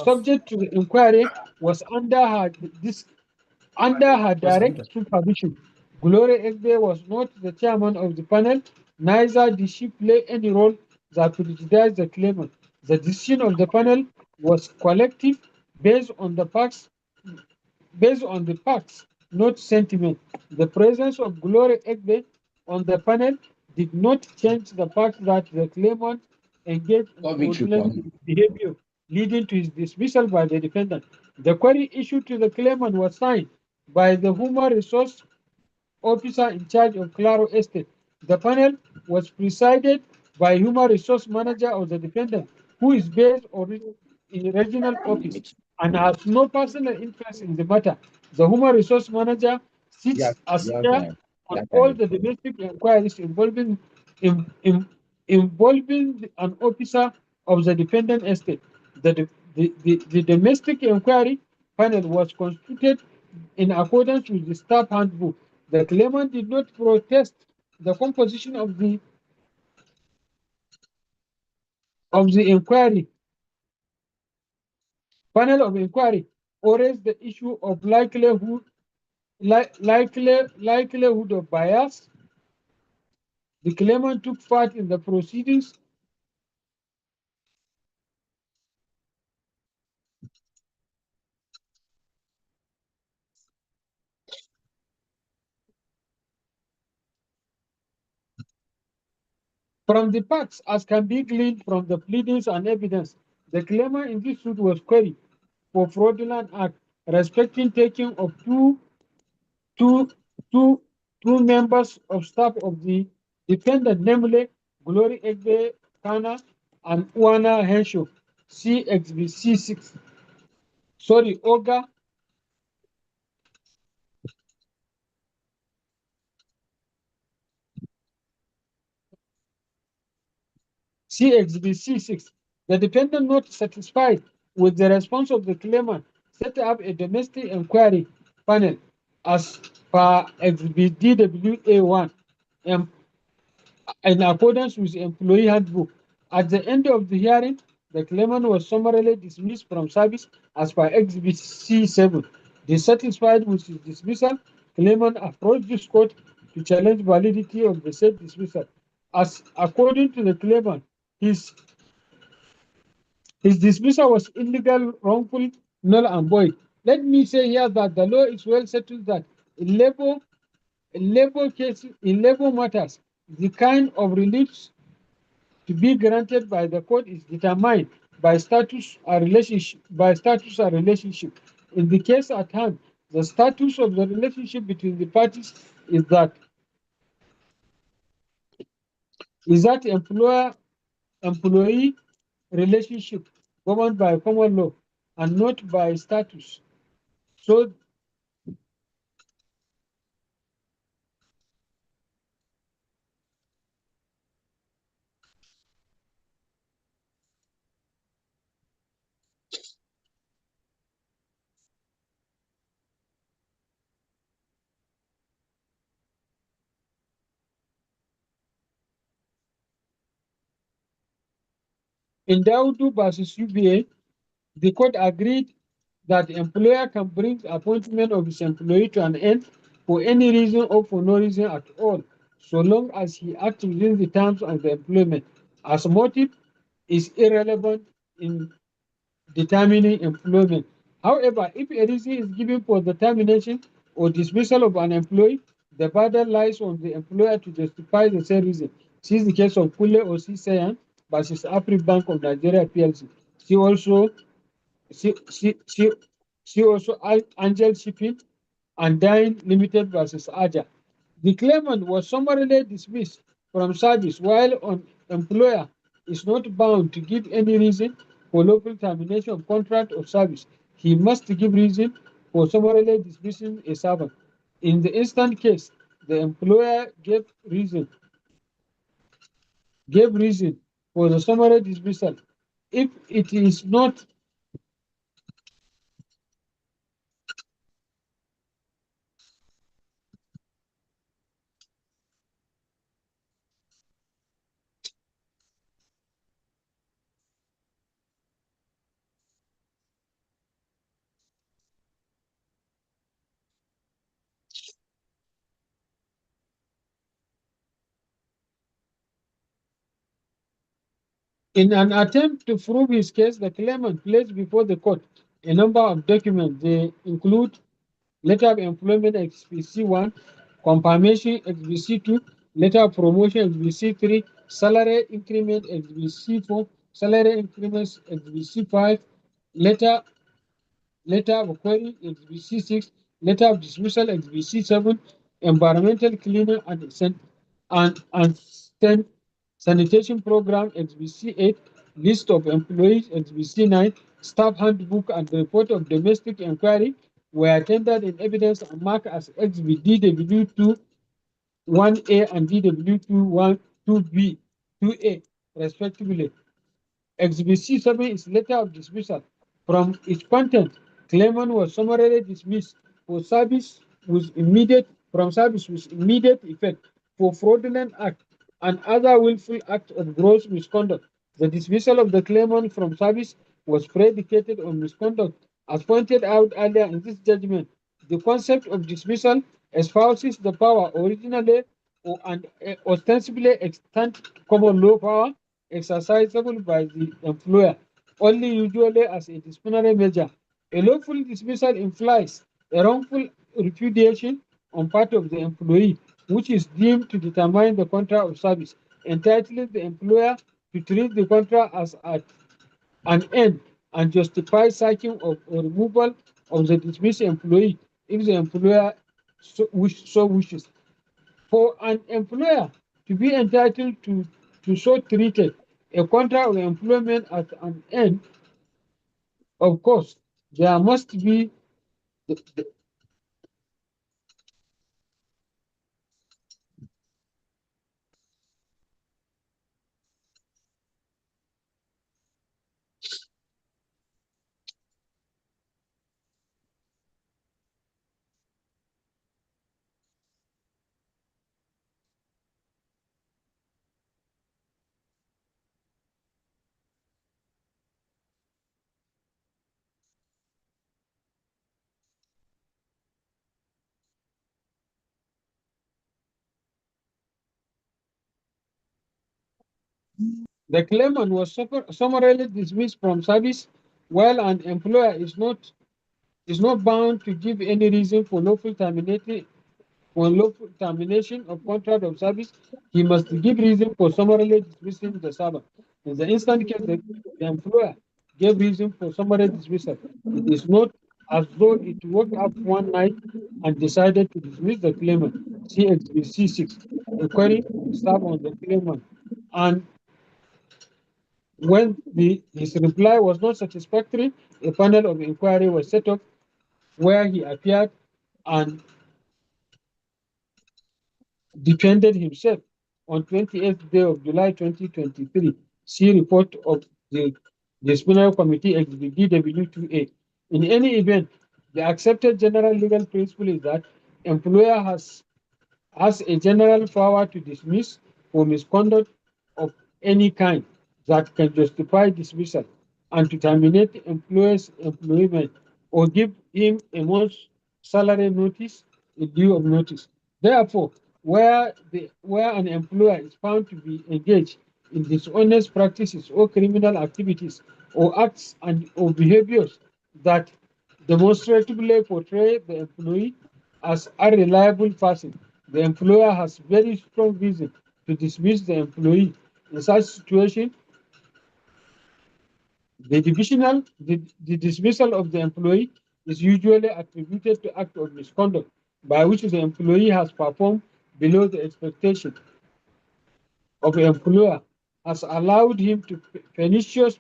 subject to the inquiry was under her direct supervision. Gloria Egbe was not the chairman of the panel, neither did she play any role that prejudiced the claimant. The decision of the panel was collective based on the facts, not sentiment. The presence of Gloria Egbe on the panel did not change the fact that the claimant engaged in fraudulent behavior, leading to his dismissal by the defendant. The query issued to the claimant was signed by the human resource officer in charge of Claro Estate. The panel was presided by human resource manager of the defendant, who is based in regional office and has no personal interest in the matter. The human resource manager sits as chair on all the domestic inquiries involving an officer of the defendant estate. The domestic inquiry panel was constituted in accordance with the staff handbook. The claimant did not protest the composition of the inquiry panel of inquiry or raise the issue of likelihood of bias. The claimant took part in the proceedings. From the facts, as can be gleaned from the pleadings and evidence, the claimant in this suit was queried for fraudulent act respecting taking of two, two, two members of staff of the defendant, namely Glory Egbe Kana and Uwana Henshaw, CXBC6. Sorry, Oga CXBC6. The defendant, not satisfied with the response of the claimant, set up a domestic inquiry panel as per XBDWA1 in accordance with the employee handbook. At the end of the hearing, the claimant was summarily dismissed from service as per XBC7. Dissatisfied with his dismissal, claimant approached this court to challenge validity of the said dismissal. As according to the claimant, his dismissal was illegal, wrongful, null and void. Let me say here that the law is well settled that in labor cases, in labor matters, the kind of reliefs to be granted by the court is determined by status or relationship. In the case at hand, the status of the relationship between the parties is that employer-employee relationship governed by common law and not by status. So in Daudu versus UBA, the court agreed that the employer can bring the appointment of his employee to an end for any reason or for no reason at all, so long as he acts within the terms of the employment, as motive is irrelevant in determining employment. However, if a reason is given for the termination or dismissal of an employee, the burden lies on the employer to justify the same reason. See the case of Kule or Sayan versus Bank of Nigeria PLC. See also Angel Shipping and Dine Limited versus Aja. The claimant was summarily dismissed from service, while an employer is not bound to give any reason for lawful termination of contract or service. He must give reason for summarily dismissing a servant. In the instant case, the employer gave reason for the summary dismissal. If it is not in an attempt to prove his case, the claimant placed before the court a number of documents. They include letter of employment XBC1, confirmation XBC2, letter of promotion XBC 3, salary increment XBC 4, salary increments XBC 5, letter of query XBC 6, letter of dismissal XBC 7, environmental cleaning and sanitation program XBC 8, list of employees XBC 9, staff handbook and report of domestic inquiry were tendered in evidence and marked as XBDW2 1A and DW2 2B 2A respectively. Exhibit C7 is letter of dismissal. From its content, claimant was summarily dismissed for service with immediate effect for fraudulent act and other willful act of gross misconduct. The dismissal of the claimant from service was predicated on misconduct. As pointed out earlier in this judgment, the concept of dismissal espouses the power originally and ostensibly extant common law power exercisable by the employer, only usually as a disciplinary measure. A lawful dismissal implies a wrongful repudiation on part of the employee, which is deemed to determine the contract of service, entitling the employer to treat the contract as at an end and justify sacking or removal of the dismissed employee if the employer so wishes. For an employer to be entitled to so treated a contract of employment at an end, of course, there must be the claimant was summarily dismissed from service, while an employer is not bound to give any reason for lawful termination of contract of service. He must give reason for summarily dismissing the servant. In the instant case, the employer gave reason for summary dismissal. It is not as though it woke up one night and decided to dismiss the claimant. CXB 6 a query served on the claimant, and when his reply was not satisfactory, a panel of inquiry was set up where he appeared and defended himself. On 28th day of July 2023. See report of the disciplinary committee XBDW2A. In any event, the accepted general legal principle is that employer has a general power to dismiss for misconduct of any kind that can justify dismissal and to terminate the employer's employment or give him a month's salary notice in lieu of notice. Therefore, where an employer is found to be engaged in dishonest practices or criminal activities or acts or behaviors that demonstratively portray the employee as a reliable person, the employer has very strong reason to dismiss the employee. In such situation, the dismissal of the employee is usually attributed to act of misconduct by which the employee has performed below the expectation of the employer, has allowed him to pernicious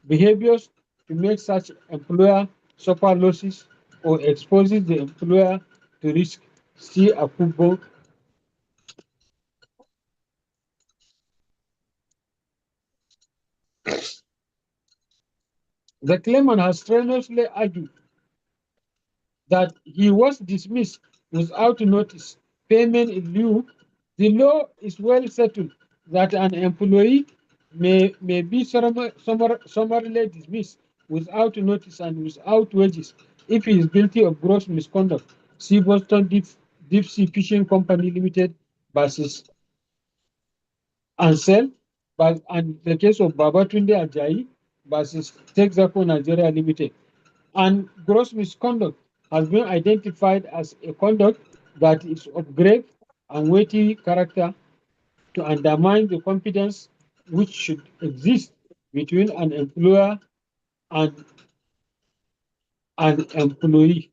behaviors to make such employer suffer losses or exposes the employer to risk. See Akubo. The claimant has strenuously argued that he was dismissed without notice, payment in lieu. The law is well settled that an employee may be summarily dismissed without notice and without wages if he is guilty of gross misconduct. See Boston Deep Sea Fishing Company Limited versus Ansel, and the case of Babatunde Ajayi versus Texaco Nigeria Limited. And gross misconduct has been identified as a conduct that is of grave and weighty character to undermine the confidence which should exist between an employer and an employee.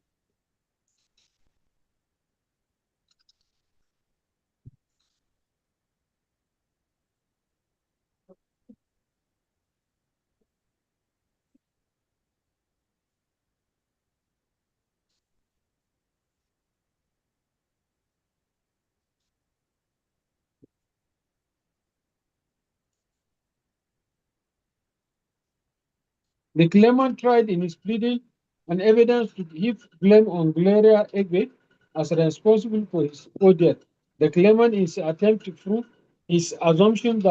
The claimant tried in his pleading and evidence to heap blame on Gloria Egbe as responsible for his own death. The claimant, in his attempt to prove his assumption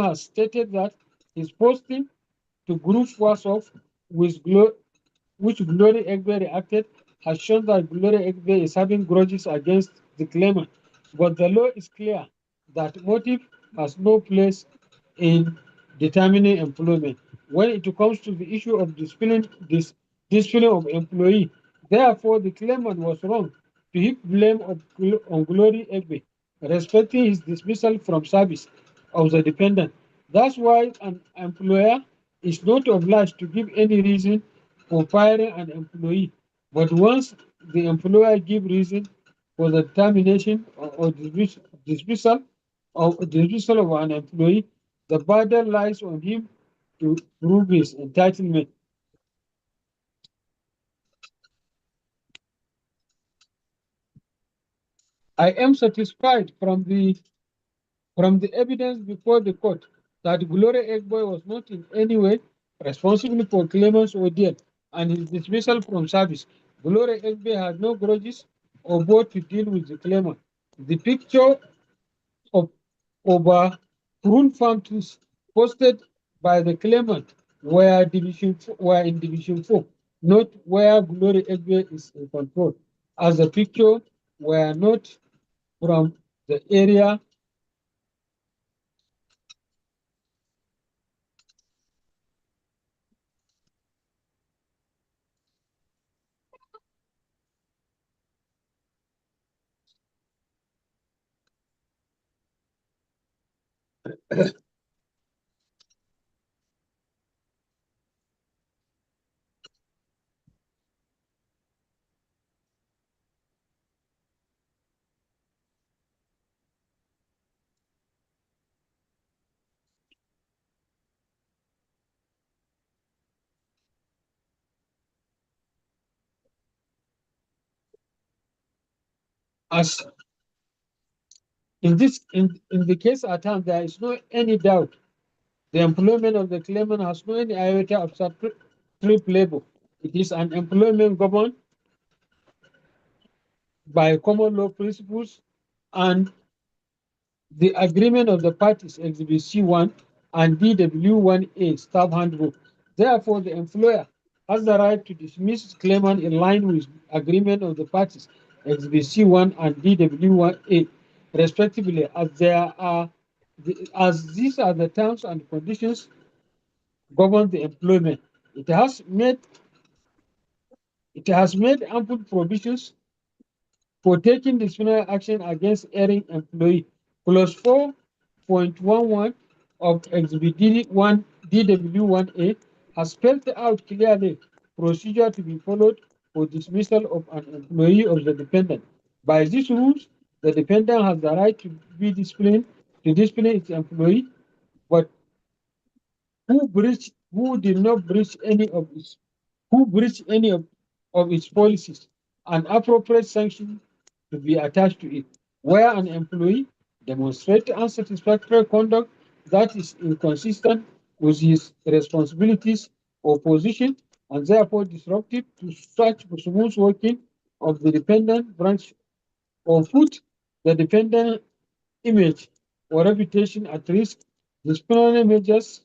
has stated that his posting to group WhatsApp with which Gloria Egbe reacted has shown that Gloria Egbe is having grudges against the claimant. But the law is clear that motive has no place in determining employment. When it comes to the issue of discipline of employee, therefore the claimant was wrong to heap blame on Glory Egbe, respecting his dismissal from service of the dependent. That's why an employer is not obliged to give any reason for firing an employee. But once the employer gives reason for the termination or dismissal of an employee, the burden lies on him to prove his entitlement. I am satisfied from the evidence before the court that Gloria Egboy was not in any way responsible for claimant's ordeal and his dismissal from service. Gloria Egboy had no grudges or both to deal with the claimant. The picture of overgrown farm tools posted by the claimant were in Division 4, not where Glory Egbe is in control, as the picture were not from the area as in the case at hand, there is no any doubt the employment of the claimant has no any iota of strip labor. It is an employment governed by common law principles and the agreement of the parties, Exhibit C1 and DW1A staff handbook. Therefore, the employer has the right to dismiss claimant in line with agreement of the parties, Exhibit C1 and DW1A, respectively, as these are the terms and conditions govern the employment. It has made ample provisions for taking disciplinary action against erring employee. Clause 4.11 of Exhibit DW1A has spelled out clearly procedure to be followed for dismissal of an employee of the dependent. By these rules, the dependent has the right to be disciplined, to discipline its employee, but who did not breach any of its who breached any of its policies, an appropriate sanction to be attached to it. Where an employee demonstrates unsatisfactory conduct that is inconsistent with his responsibilities or position and therefore disruptive to such smooth working of the dependent branch or put the dependent image or reputation at risk, disciplinary measures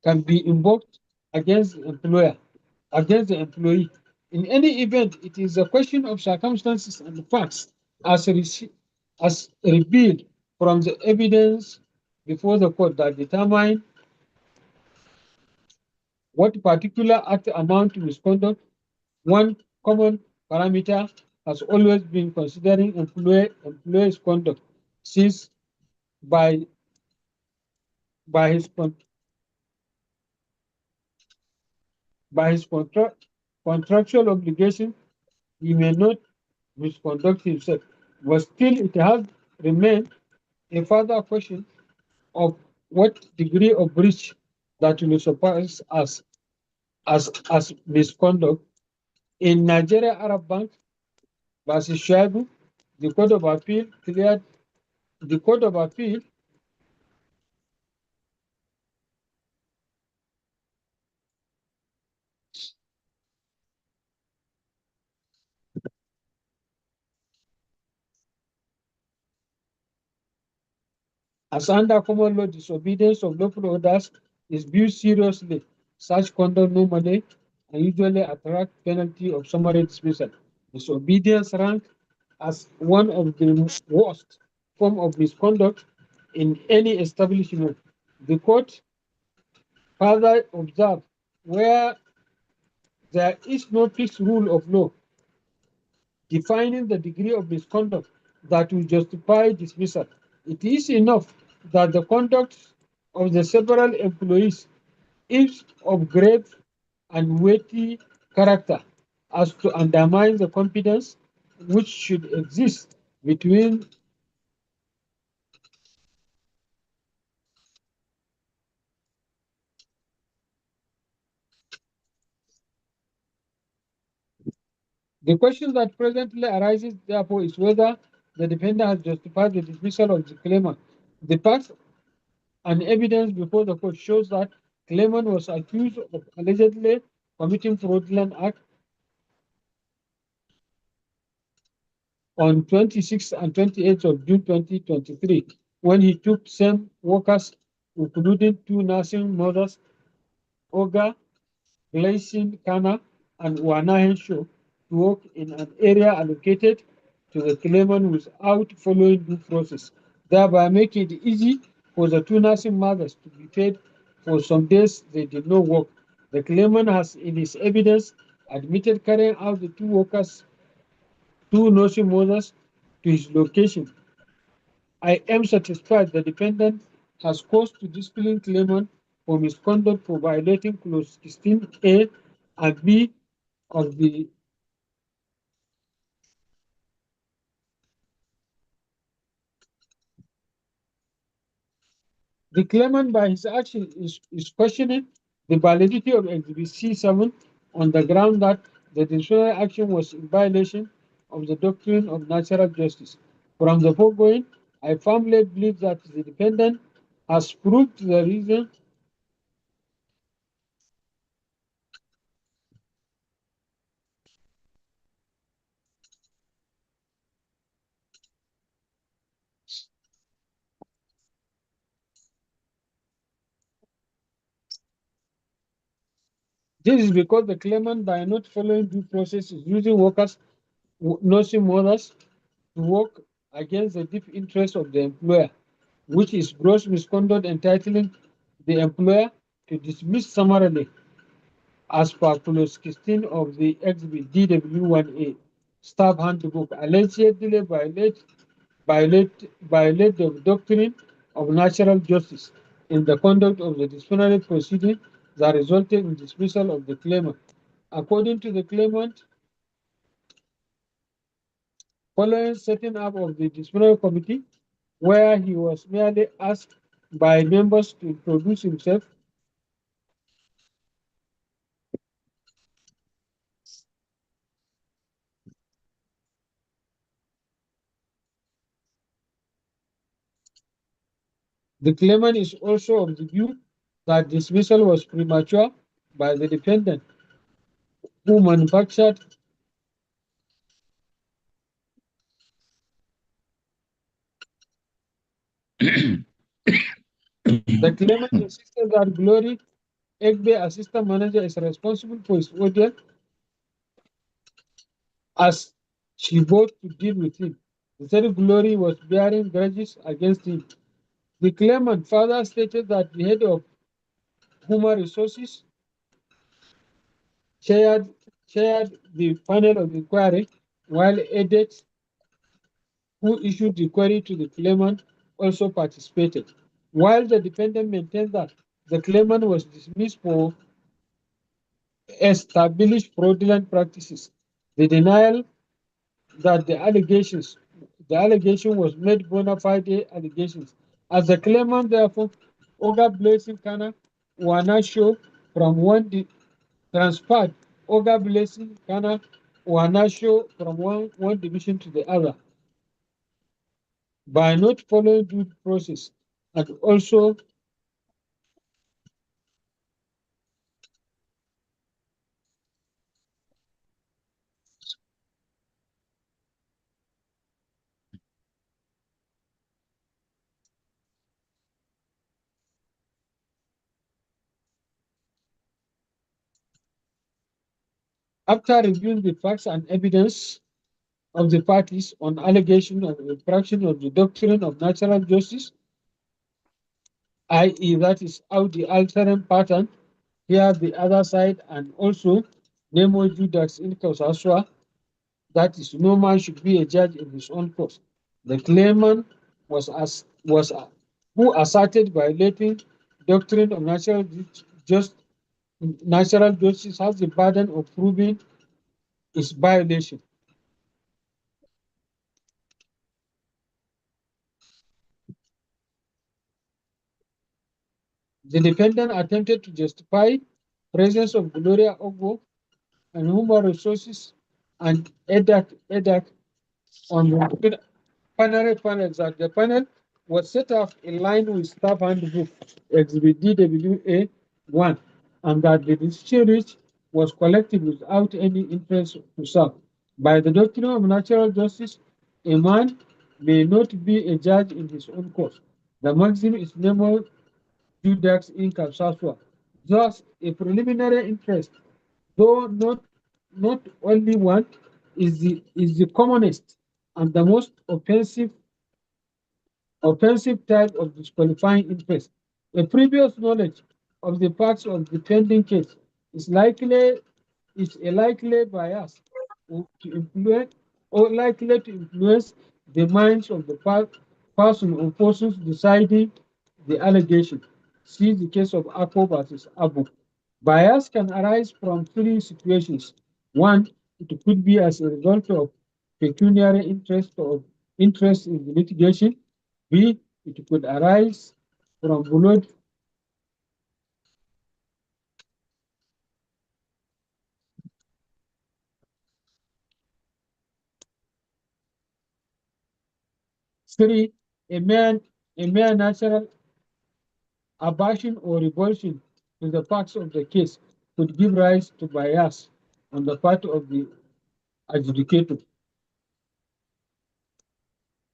can be invoked against the employee. In any event, it is a question of circumstances and facts as revealed from the evidence before the court that determine what particular act amount to misconduct. One common parameter has always been considering employees' conduct since by by his con- by his contractual obligation, he may not misconduct himself. But still, it has remained a further question of what degree of breach that will surpass as misconduct. In Nigeria Arab Bank versus Shaibu, the Court of Appeal cleared the Court of Appeal as under common law, disobedience of lawful orders is viewed seriously. Such conduct normally and usually attract penalty of summary dismissal. Disobedience ranked as one of the worst form of misconduct in any establishment. The court further observed where there is no fixed rule of law defining the degree of misconduct that will justify dismissal. It is enough that the conduct of the several employees is of grave and weighty character as to undermine the confidence which should exist between the question that presently arises, therefore, is whether the defendant has justified the dismissal of the claimant. The facts and evidence before the court shows that claimant was accused of allegedly committing fraudulent act on 26th and 28th of June 2023 when he took same workers, including two nursing mothers, Oga Gleason Kana and Wana Henshaw, to work in an area allocated to the claimant without following due process, thereby making it easy for the two nursing mothers to be paid for some days they did not work. The claimant has, in his evidence, admitted carrying out the two nursing mothers to his location. I am satisfied the defendant has cause to discipline claimant for misconduct for violating clause 16A and B of the claimant by his action is questioning the validity of Exhibit C7 on the ground that the disciplinary action was in violation of the doctrine of natural justice. From the foregoing, I firmly believe that the defendant has proved the reason this is because the claimant, by not following due process, is using workers, nursing mothers, to work against the deep interest of the employer, which is gross misconduct entitling the employer to dismiss summarily as per clause 16 of the exhibit DW1A staff handbook, allegedly violate the doctrine of natural justice in the conduct of the disciplinary proceeding that resulted in dismissal of the claimant. According to the claimant, following setting up of the disciplinary committee, where he was merely asked by members to introduce himself, the claimant is also of the view that dismissal was premature by the defendant, who manufactured the claimant insisted that Glory Egbe, assistant manager, is responsible for his audience as she vowed to deal with him. The said Glory was bearing grudges against him. The claimant further stated that the head of human resources chaired the panel of inquiry while Edet, who issued the query to the claimant, also participated. While the defendant maintained that the claimant was dismissed for established fraudulent practices, the denial that the allegation was made bona fide allegations. As the claimant, therefore, Oga Blessing Kana Wanasho from transferred Oga Blessing Kana Wanasho from one division to the other by not following due process, and also after reviewing the facts and evidence of the parties on allegation of infraction of the doctrine of natural justice, i.e., that is how the altering pattern, here the other side, and also Nemo Judas in Kausaswa, that is, no man should be a judge in his own cause. The claimant who asserted violating doctrine of natural justice has the burden of proving its violation. The defendant attempted to justify presence of Gloria Ogbo and human resources and EDAC on the panels that the panel was set up in line with staff handbook exhibit DWA 1, and that the decision reached was collected without any interest to serve. By the doctrine of natural justice, a man may not be a judge in his own cause. The maxim is nemo judax in capsasua. Thus, a preliminary interest, though not only one, is the commonest and the most offensive type of disqualifying interest. A previous knowledge of the facts of the pending case is a likely bias likely to influence the minds of the person or persons deciding the allegation. See the case of Ako versus Abu. Bias can arise from three situations. One, it could be as a result of pecuniary interest in the litigation. B, it could arise from blood. Three, a mere natural aversion or revulsion to the facts of the case could give rise to bias on the part of the adjudicator.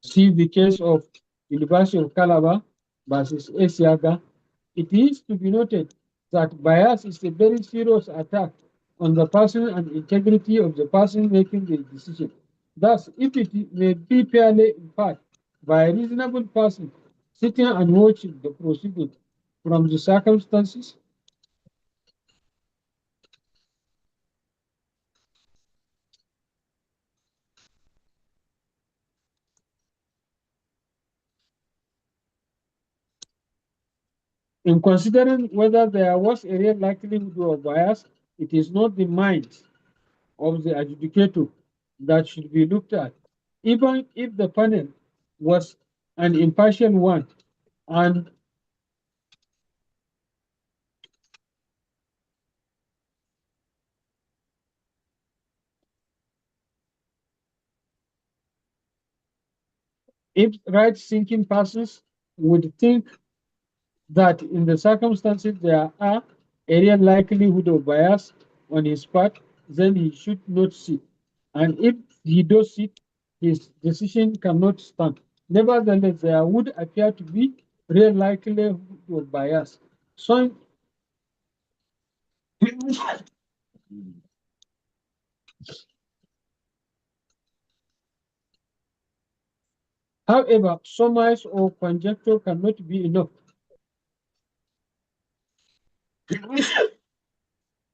See the case of University of Calabar versus Esiaga. It is to be noted that bias is a very serious attack on the person and integrity of the person making the decision. Thus, if it may be fairly inferred by a reasonable person sitting and watching the proceeding from the circumstances, in considering whether there was a real likelihood of bias, it is not the mind of the adjudicator that should be looked at. Even if the panel was an impartial one and if right-thinking persons would think that in the circumstances there are a real likelihood of bias on his part, then he should not sit. And if he does sit, his decision cannot stand. Nevertheless, there would appear to be real likelihood of bias. So, however, surmise or conjecture cannot be enough.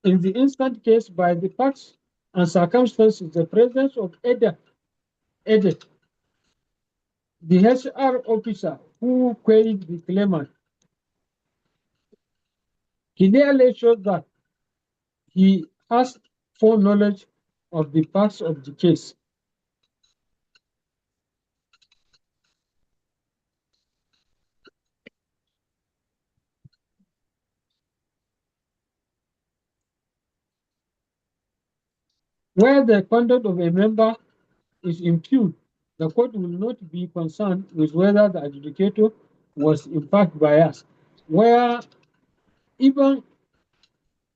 In the instant case, by the facts and circumstances, the presence of either the HR officer who queried the claimant clearly shows that he has full knowledge of the facts of the case. Where the conduct of a member is impugned, the court will not be concerned with whether the adjudicator was in fact biased. Where even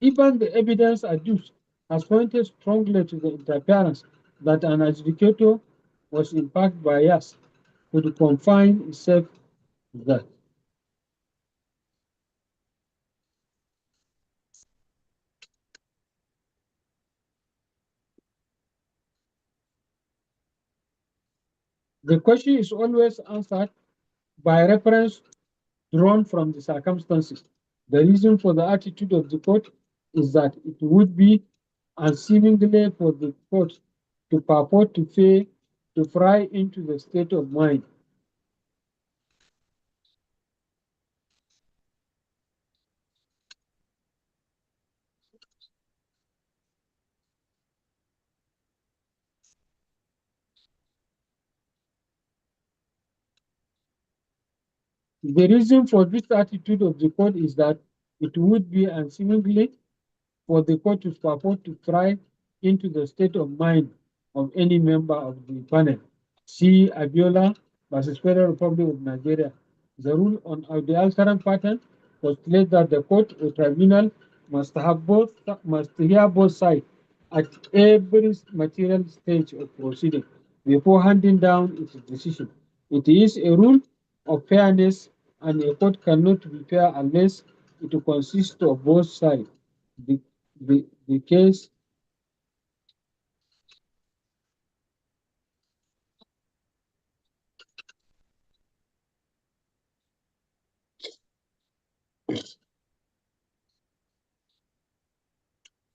the evidence adduced has pointed strongly to the interference that an adjudicator was in fact biased, could confine itself to that. The question is always answered by reference drawn from the circumstances. The reason for the attitude of the court is that it would be unseemly for the court to purport to pry into the state of mind. The reason for this attitude of the court is that it would be unseemly for the court to purport to pry into the state of mind of any member of the panel. See Abiola versus Federal Republic of Nigeria. The rule on the alternate pattern postulates that the court or tribunal must hear both sides at every material stage of proceeding before handing down its decision. It is a rule of fairness, and a court cannot be fair unless it consists of both sides. The case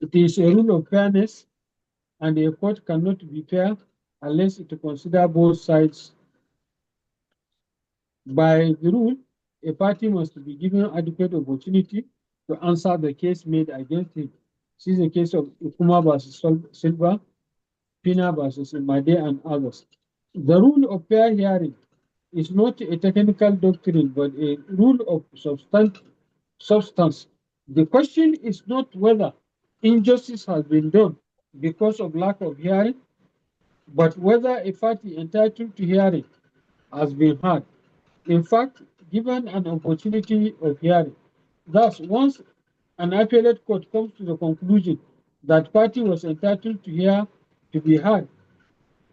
it is a rule of fairness, and a court cannot be fair unless it considers both sides. By the rule, a party must be given adequate opportunity to answer the case made against him. See the case of Ikuma versus Silva, Pina versus Imade, and others. The rule of fair hearing is not a technical doctrine, but a rule of substance. The question is not whether injustice has been done because of lack of hearing, but whether a party entitled to hearing has been heard. In fact, given an opportunity of hearing. Thus, once an appellate court comes to the conclusion that party was entitled to be heard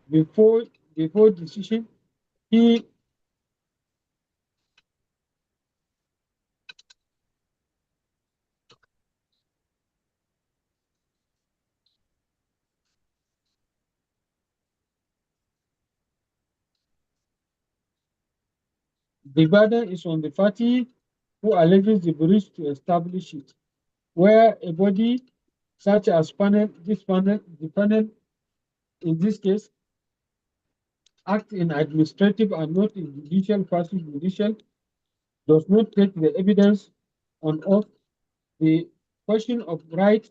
before decision, he the burden is on the party who alleges the breach to establish it. Where a body such as the panel in this case, act in administrative and not in judicial, quasi-judicial, does not take the evidence on oath, the question of right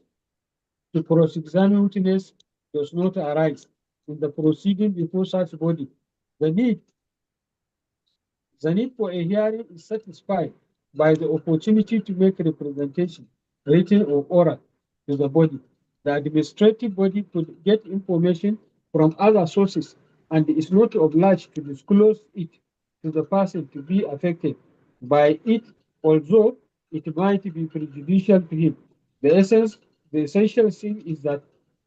to cross-examine witness does not arise in the proceeding before such body. The need for a hearing is satisfied by the opportunity to make representation, written or oral, to the body. The administrative body could get information from other sources and is not obliged to disclose it to the person to be affected by it, although it might be prejudicial to him. The essential thing is that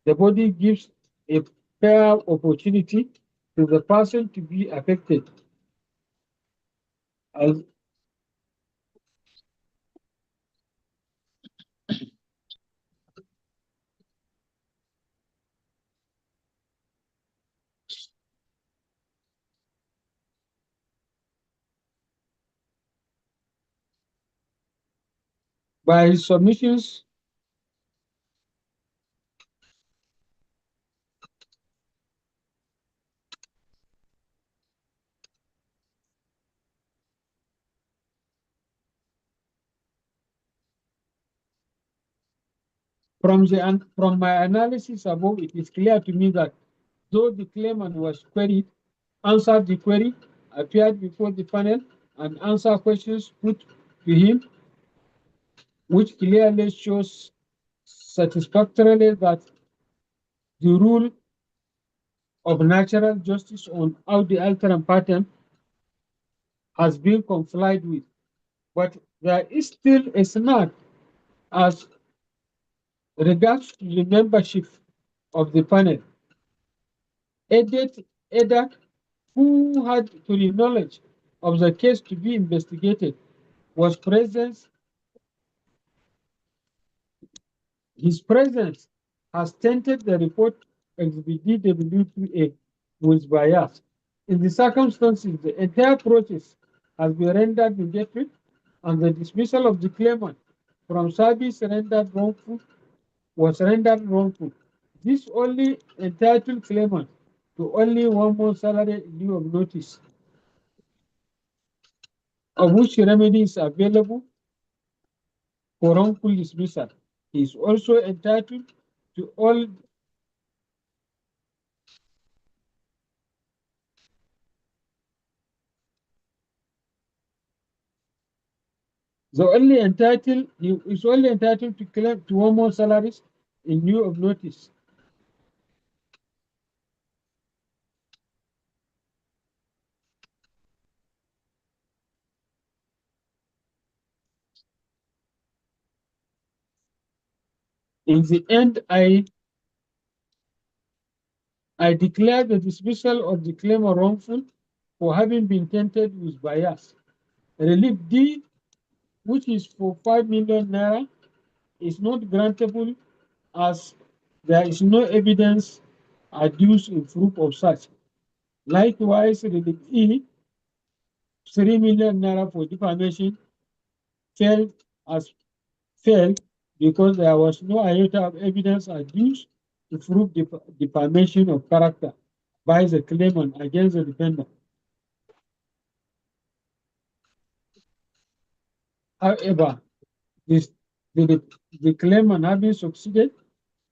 the body gives a fair opportunity to the person to be affected as by his submissions From my analysis above, it is clear to me that though the claimant was queried, answered the query, appeared before the panel, and answered questions put to him, which clearly shows satisfactorily that the rule of natural justice on how the alterum patent has been complied with. But there is still a snag as regards to the membership of the panel. EDAC, who had full knowledge of the case to be investigated, was present. His presence has tainted the report exhibit DW2A with bias. In the circumstances, the entire process has been rendered negative, and the dismissal of the claimant from service was rendered wrongful. This only entitled claimant to only 1 month salary in lieu of notice, of which remedy is available for wrongful dismissal. He is also entitled to all he is only entitled to claim to 1 month salaries in lieu of notice. In the end, I declare the dismissal of the claim wrongful for having been tainted with bias. Relief D, which is for 5 million naira, is not grantable as there is no evidence adduced in proof of such. Likewise, relief E, 3 million naira for defamation, failed because there was no iota of evidence adduced to prove defamation of character by the claimant against the defendant. However, the claimant, having succeeded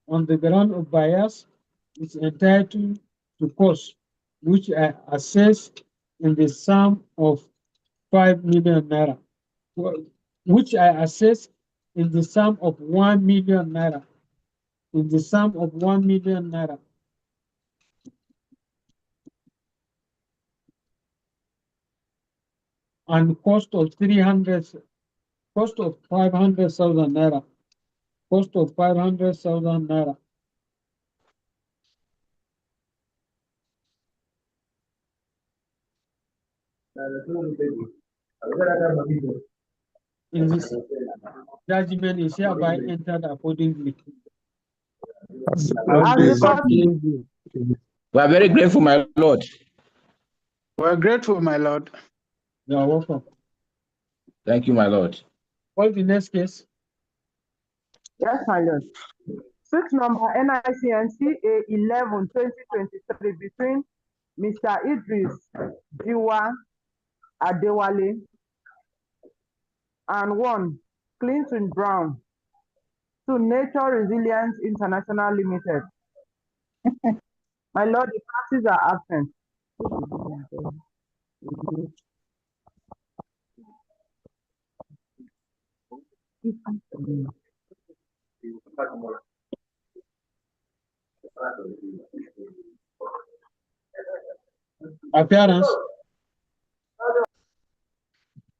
on the ground of bias, is entitled to costs, which I assessed in the sum of 5 million naira, which I assessed in the sum of 1 million naira. In the sum of 1 million naira. And cost of 500,000 naira. Cost of 500,000 naira. In this judgment is hereby entered accordingly. As the court We are very grateful, my Lord. We're grateful, my Lord. You are welcome. Thank you, my Lord. Call the next case. Yes, my lord. Suit number NICNCA 11/2023 between Mr. Idris Jiwa Adewale and one Clinton Brown to Nature Resilience International Limited. My lord, the parties are absent. Appearance.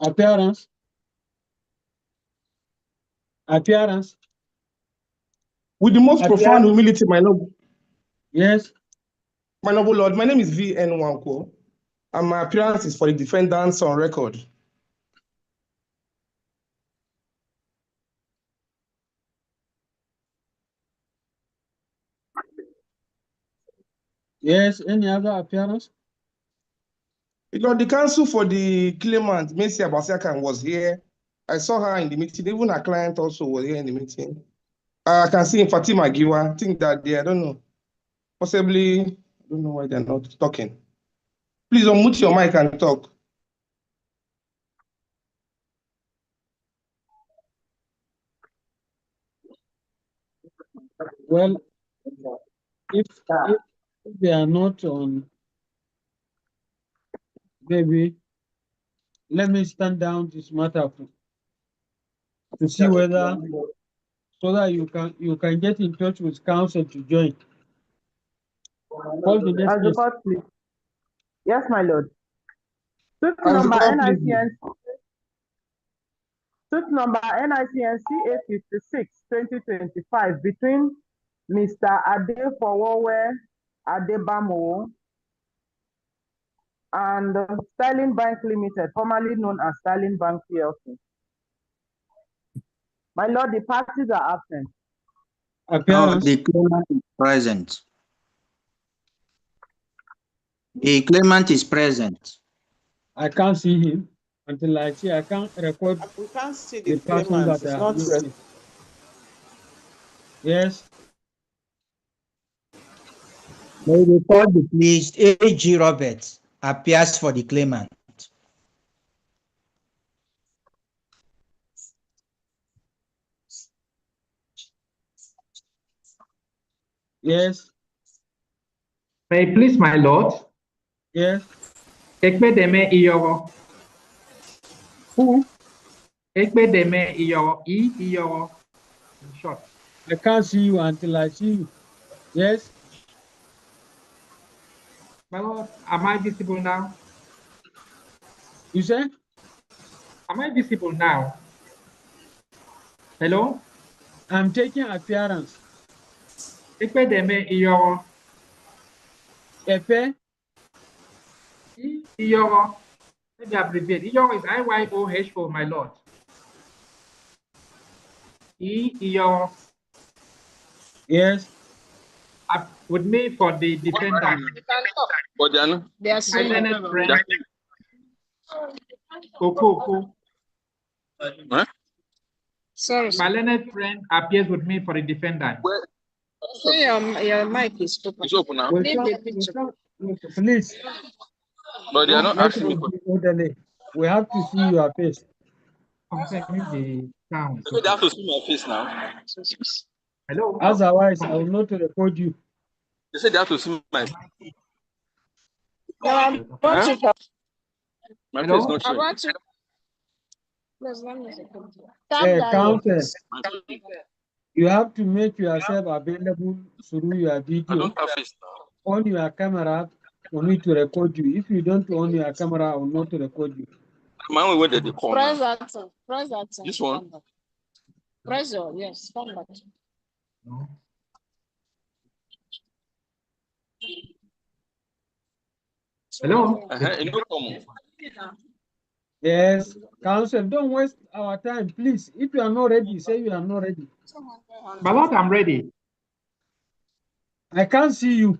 Appearance. Appearance. With the most profound humility, my Lord. Yes. My noble Lord, my name is V.N. Wanko, and my appearance is for the defendants on record. Yes. Any other appearance? Because the counsel for the claimant, Messi Abasiakan, was here. I saw her in the meeting. Even her client also was here in the meeting. I can see in Fatima Giwa. I think that I don't know. Possibly, I don't know why they're not talking. Please unmute your mic and talk. Well, if they are not on, maybe let me stand down this matter to see whether, so that you can get in touch with council to join. Call the next As the case. court, please. Yes, my lord. Suit As the number court, please. NICNC A56/2025 between Mr. Adefowowe Adebamo and Sterling Bank Limited, formerly known as Sterling Bank PLC. My lord, the parties are absent. No, Appearance. the claimant is present. The claimant is present. I can't see him until I see. I can't record We can't see the the person claimant. that It's are not using. Yes. May the court be pleased, A.G. Roberts appears for the claimant. Yes. May I please, my lord? Yes. Ekpedeme Iyoro. Who? Ekpedeme Iyoro. Iyoro. In short. I can't see you until I see you. Yes. My lord, am I visible now? You say? Am I visible now? Hello? I'm taking appearance. Ekpedeme Iyoro. Epe. Iyoro. Maybe abbreviate. Iyoro is Iyoro, my lord. Iyoro. Yes. With me for the defendant. They are My saying learned friend. Koko. sorry. My learned friend appears with me for the defendant. Say your mic is open. It's open now. We Leave can't, the picture. please. But they are Don't not make asking me it for. orderly. We have to see your face. Concerning the sound. They have to see my face now. Hello? Otherwise, I will not record you. They said they have to see my. No, I want Huh? to. My face Hello? not I showing. want to. Please, let me see. Tap that Counsel, your you have to make yourself available through your I video don't have face now. on your camera for me to record you. If you don't on your camera, I will not record you. My own way that they call Press now. that. Press that. This one. Press your yes. Come back. No. Hello? You know, come. Yes, counsel, don't waste our time, please. If you are not ready, say you are not ready. My lord, I'm ready. I can't see you.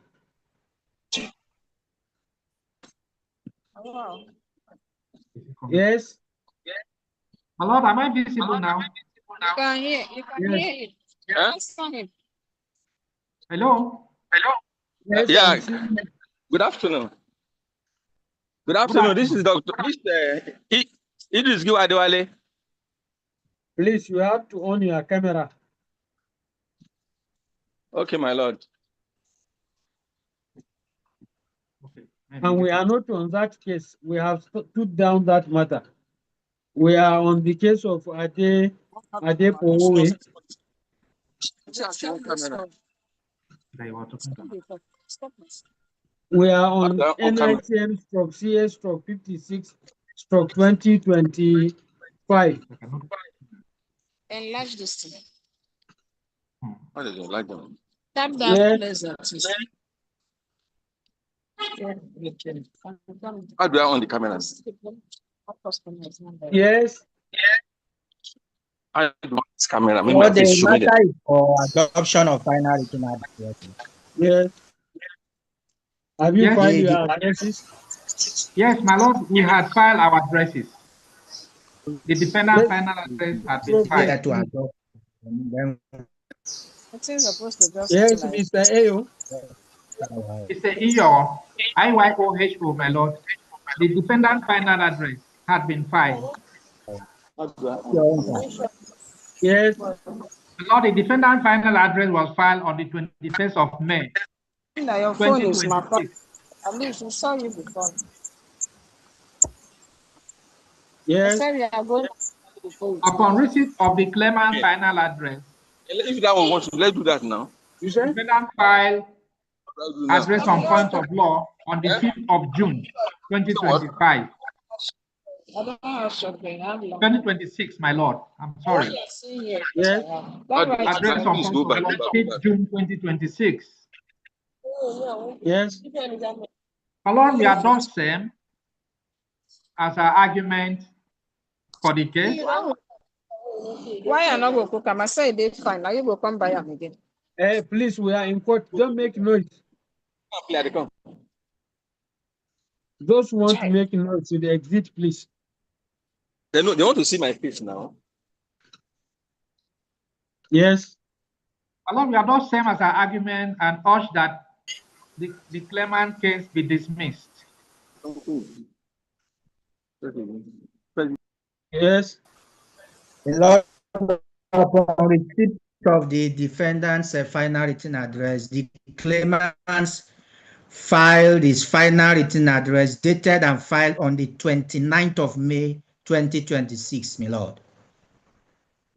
Wow. Yes. My lord, am I visible now? You can hear. You can Yes. hear it. Huh? Answer him. Hello? Yes, Yeah. I'm seeing you. Good afternoon. Good afternoon. This is Doctor. Idris Giwadewale. Please, you have to on your camera. Okay, my lord. Okay. And we are not on that case. We have put down that matter. We are on the case of Ade Powe. We are on NICM/CS/56/2025. Enlarge this thing. Why they don't like them? Tap that Yes. place. How do I on the camera? Yes. I do this camera. Make So my the face show me matter is for adoption of final written address. Yes. Have you Yes. filed your addresses? Yes, my lord, we had filed our addresses. The defendant final address had been filed. There to adopt. Then It is supposed to just Yes, like Mr. Ayo. It's a Iyo, IYOHO, my lord. The defendant final address had been filed. Yes. Lord, the defendant final address was filed on the 21st of May, Now your phone is my phone. 2026. At least we saw you before. I Yes. said we are going before. Upon receipt of the claimant final address, If that one wants to, let's do that now. You say? defendant filed Let's do now. address on point of law on the 5th of June, 2025. I don't have shopping. I have long. 2026, my Lord. I'm sorry. Yes. Address on Please point go of back. law, 5th June, 2026. Yes. My Lord, we adopt same as our argument for the case. Why are not go cook? I say they fine. Now you go come buy them again. Hey, please, we are in court. Don't make noise. Those who want to make noise, should exit, please. They want to see my face now. Yes. My Lord, we adopt same as our argument and urge that the claimant case be dismissed. Yes. Lord, upon receipt of the defendant's final written address, the claimant's filed his final written address dated and filed on the 29th of May, 2026, my Lord.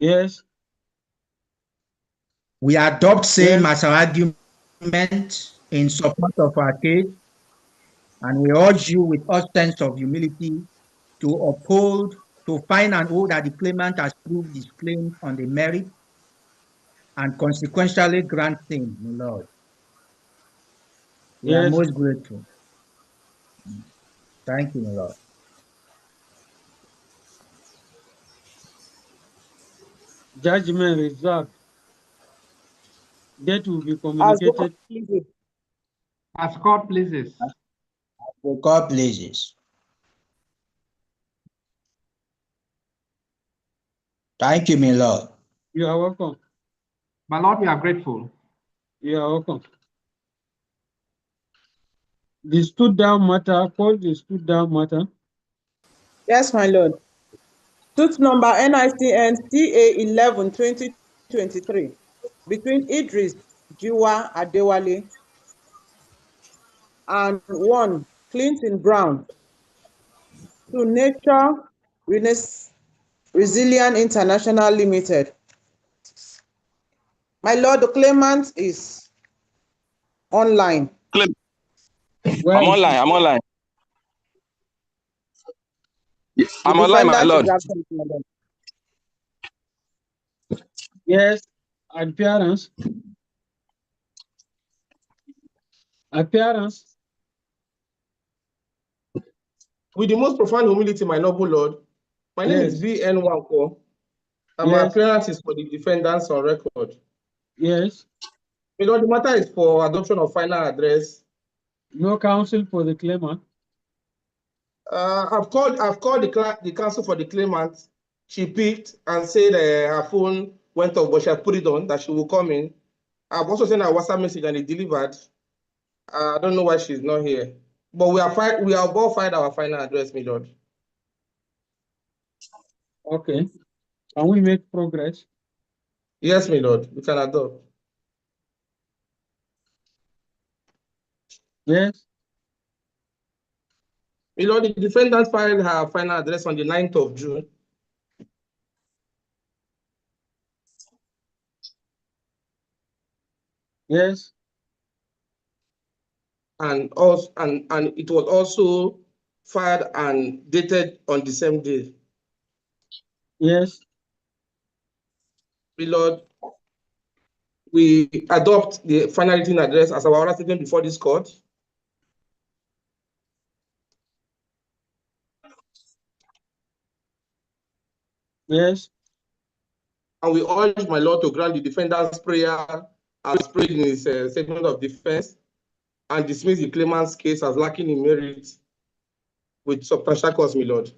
Yes. We adopt same Yes. as our argument in support of our case, and we urge you with all sense of humility to uphold, to find and hold that the claimant has proved his claims on the merit and consequentially grant him, my Lord. We are Yes. most grateful. Thank you, my Lord. Judgment reserved. That will be As the communicated. court pleases. As court pleases. The court pleases. Thank you, my Lord. You are welcome. My Lord, we are grateful. You are welcome. The stood down matter, call the stood down matter. Yes, my lord. Suit number NICN CA 11/2023 between Idris Jiwa Adewale and one Clinton Brown to Nature Resilient International Limited. My lord, the claimant is online. Claim. Where I'm is online. it? I'm online. The I'm online, my defendant lord. is absent, my lord. Yes. Appearance. Appearance. With the most profound humility, my noble Lord, my name is Yes. VN Wanko, and my Yes. appearance is for the defendants on record. Yes. My Lord, the matter is for adoption of final address. No counsel for the claimant. I've called the counsel for the claimant. She picked and said her phone went off, but she had put it on that she will come in. I've also sent her a WhatsApp message and it delivered. I don't know why she's not here, but we have all filed our final address, my lord. Okay. Can we make progress? Yes, my lord, we can adopt. Yes. My lord, the defendant filed her final address on the 9th of June. Yes. And also and it was also filed and dated on the same day. Yes. My lord, we adopt the final written address as our oral statement before this court. Yes. And we urge my lord to grant the defendant's prayer as prayed in his statement of defense and dismiss the claimant's case as lacking in merit with substantial cause, my lord.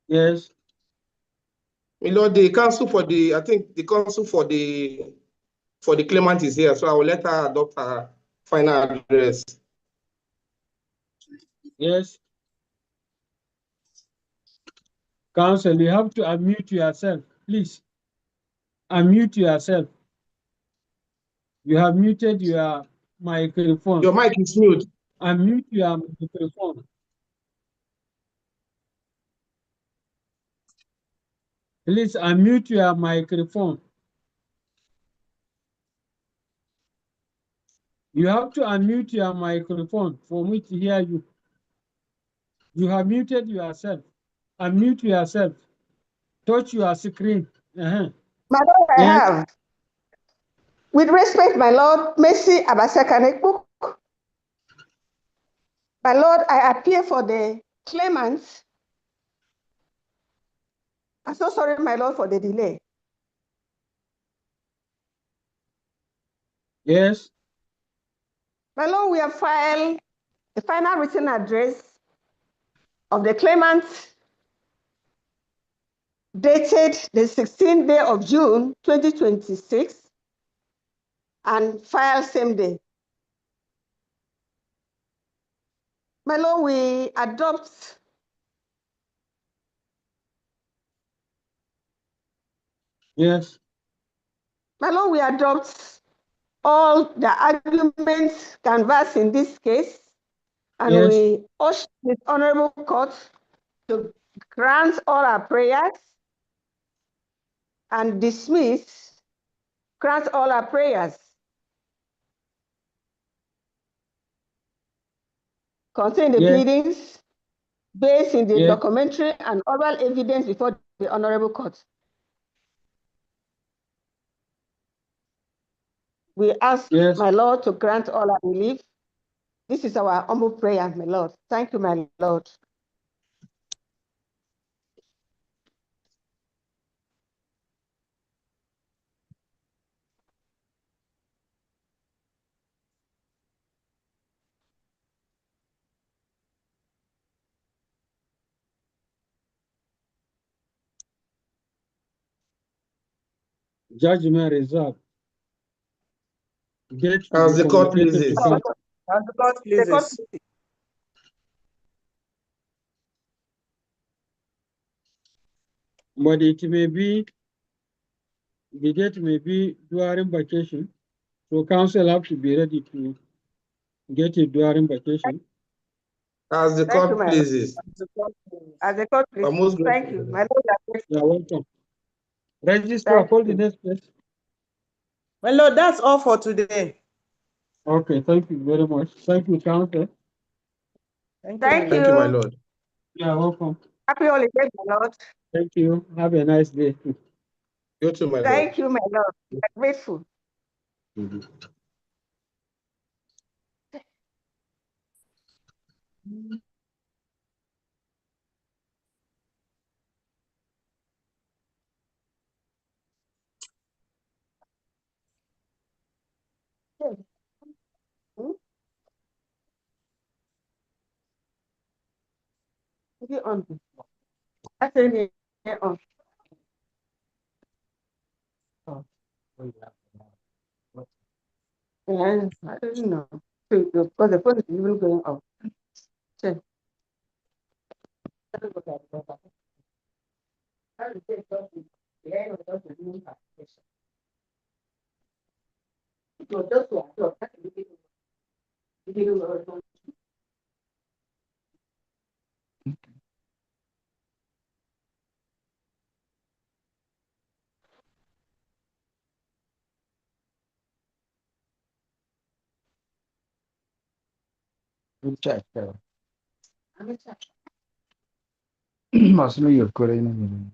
Yes. My lord, the counsel for the, I think the counsel for the claimant is here, so I will let her adopt her final address. Yes. Council, you have to unmute yourself, please. Unmute yourself. You have muted your microphone. Your mic is mute. Unmute your microphone. Please unmute your microphone. You have to unmute your microphone for me to hear you. You have muted yourself. Unmute yourself. Touch your screen. My Lord, I Yes. have. With respect, my Lord, Mercy Abasekanekbuk. My Lord, I appear for the claimants. I'm so sorry, my Lord, for the delay. Yes. My Lord, we have filed the final written address of the claimant dated the 16th day of June, 2026, and filed same day. My Lord, we adopt Yes. My Lord, we adopt all the arguments canvassed in this case, and Yes. we urge this honorable court to grant all our prayers and grant all our prayers. Contain the Yes. pleadings based in the Yes. documentary and oral evidence before the honorable court. We ask, Yes. my Lord, to grant all our relief. This is our humble prayer, my Lord. Thank you, my Lord. Judgment reserved. Date to As be the court communicated pleases. to court. As the court The court pleases. But it may be, the date may be during vacation. So council have to be ready to get it during vacation. As the Thank you, court my Lord. pleases. As the court I'm pleases. most grateful. Thank you, my Lord. You're welcome. Register, Thank call the you. next place. My Lord, that's all for today. Okay, thank you very much. Thank you, council. Thank you, my Thank Lord. Thank you, my you. Lord. You're welcome. Happy holidays, my Lord. Thank you. Have a nice day. You too, my Lord. Thank you, my Lord. We are grateful. Is it on? I said it on. Yeah, I don't know. Because the phone is even going off. Check. Good chat. I'm a check. Must know your Korean.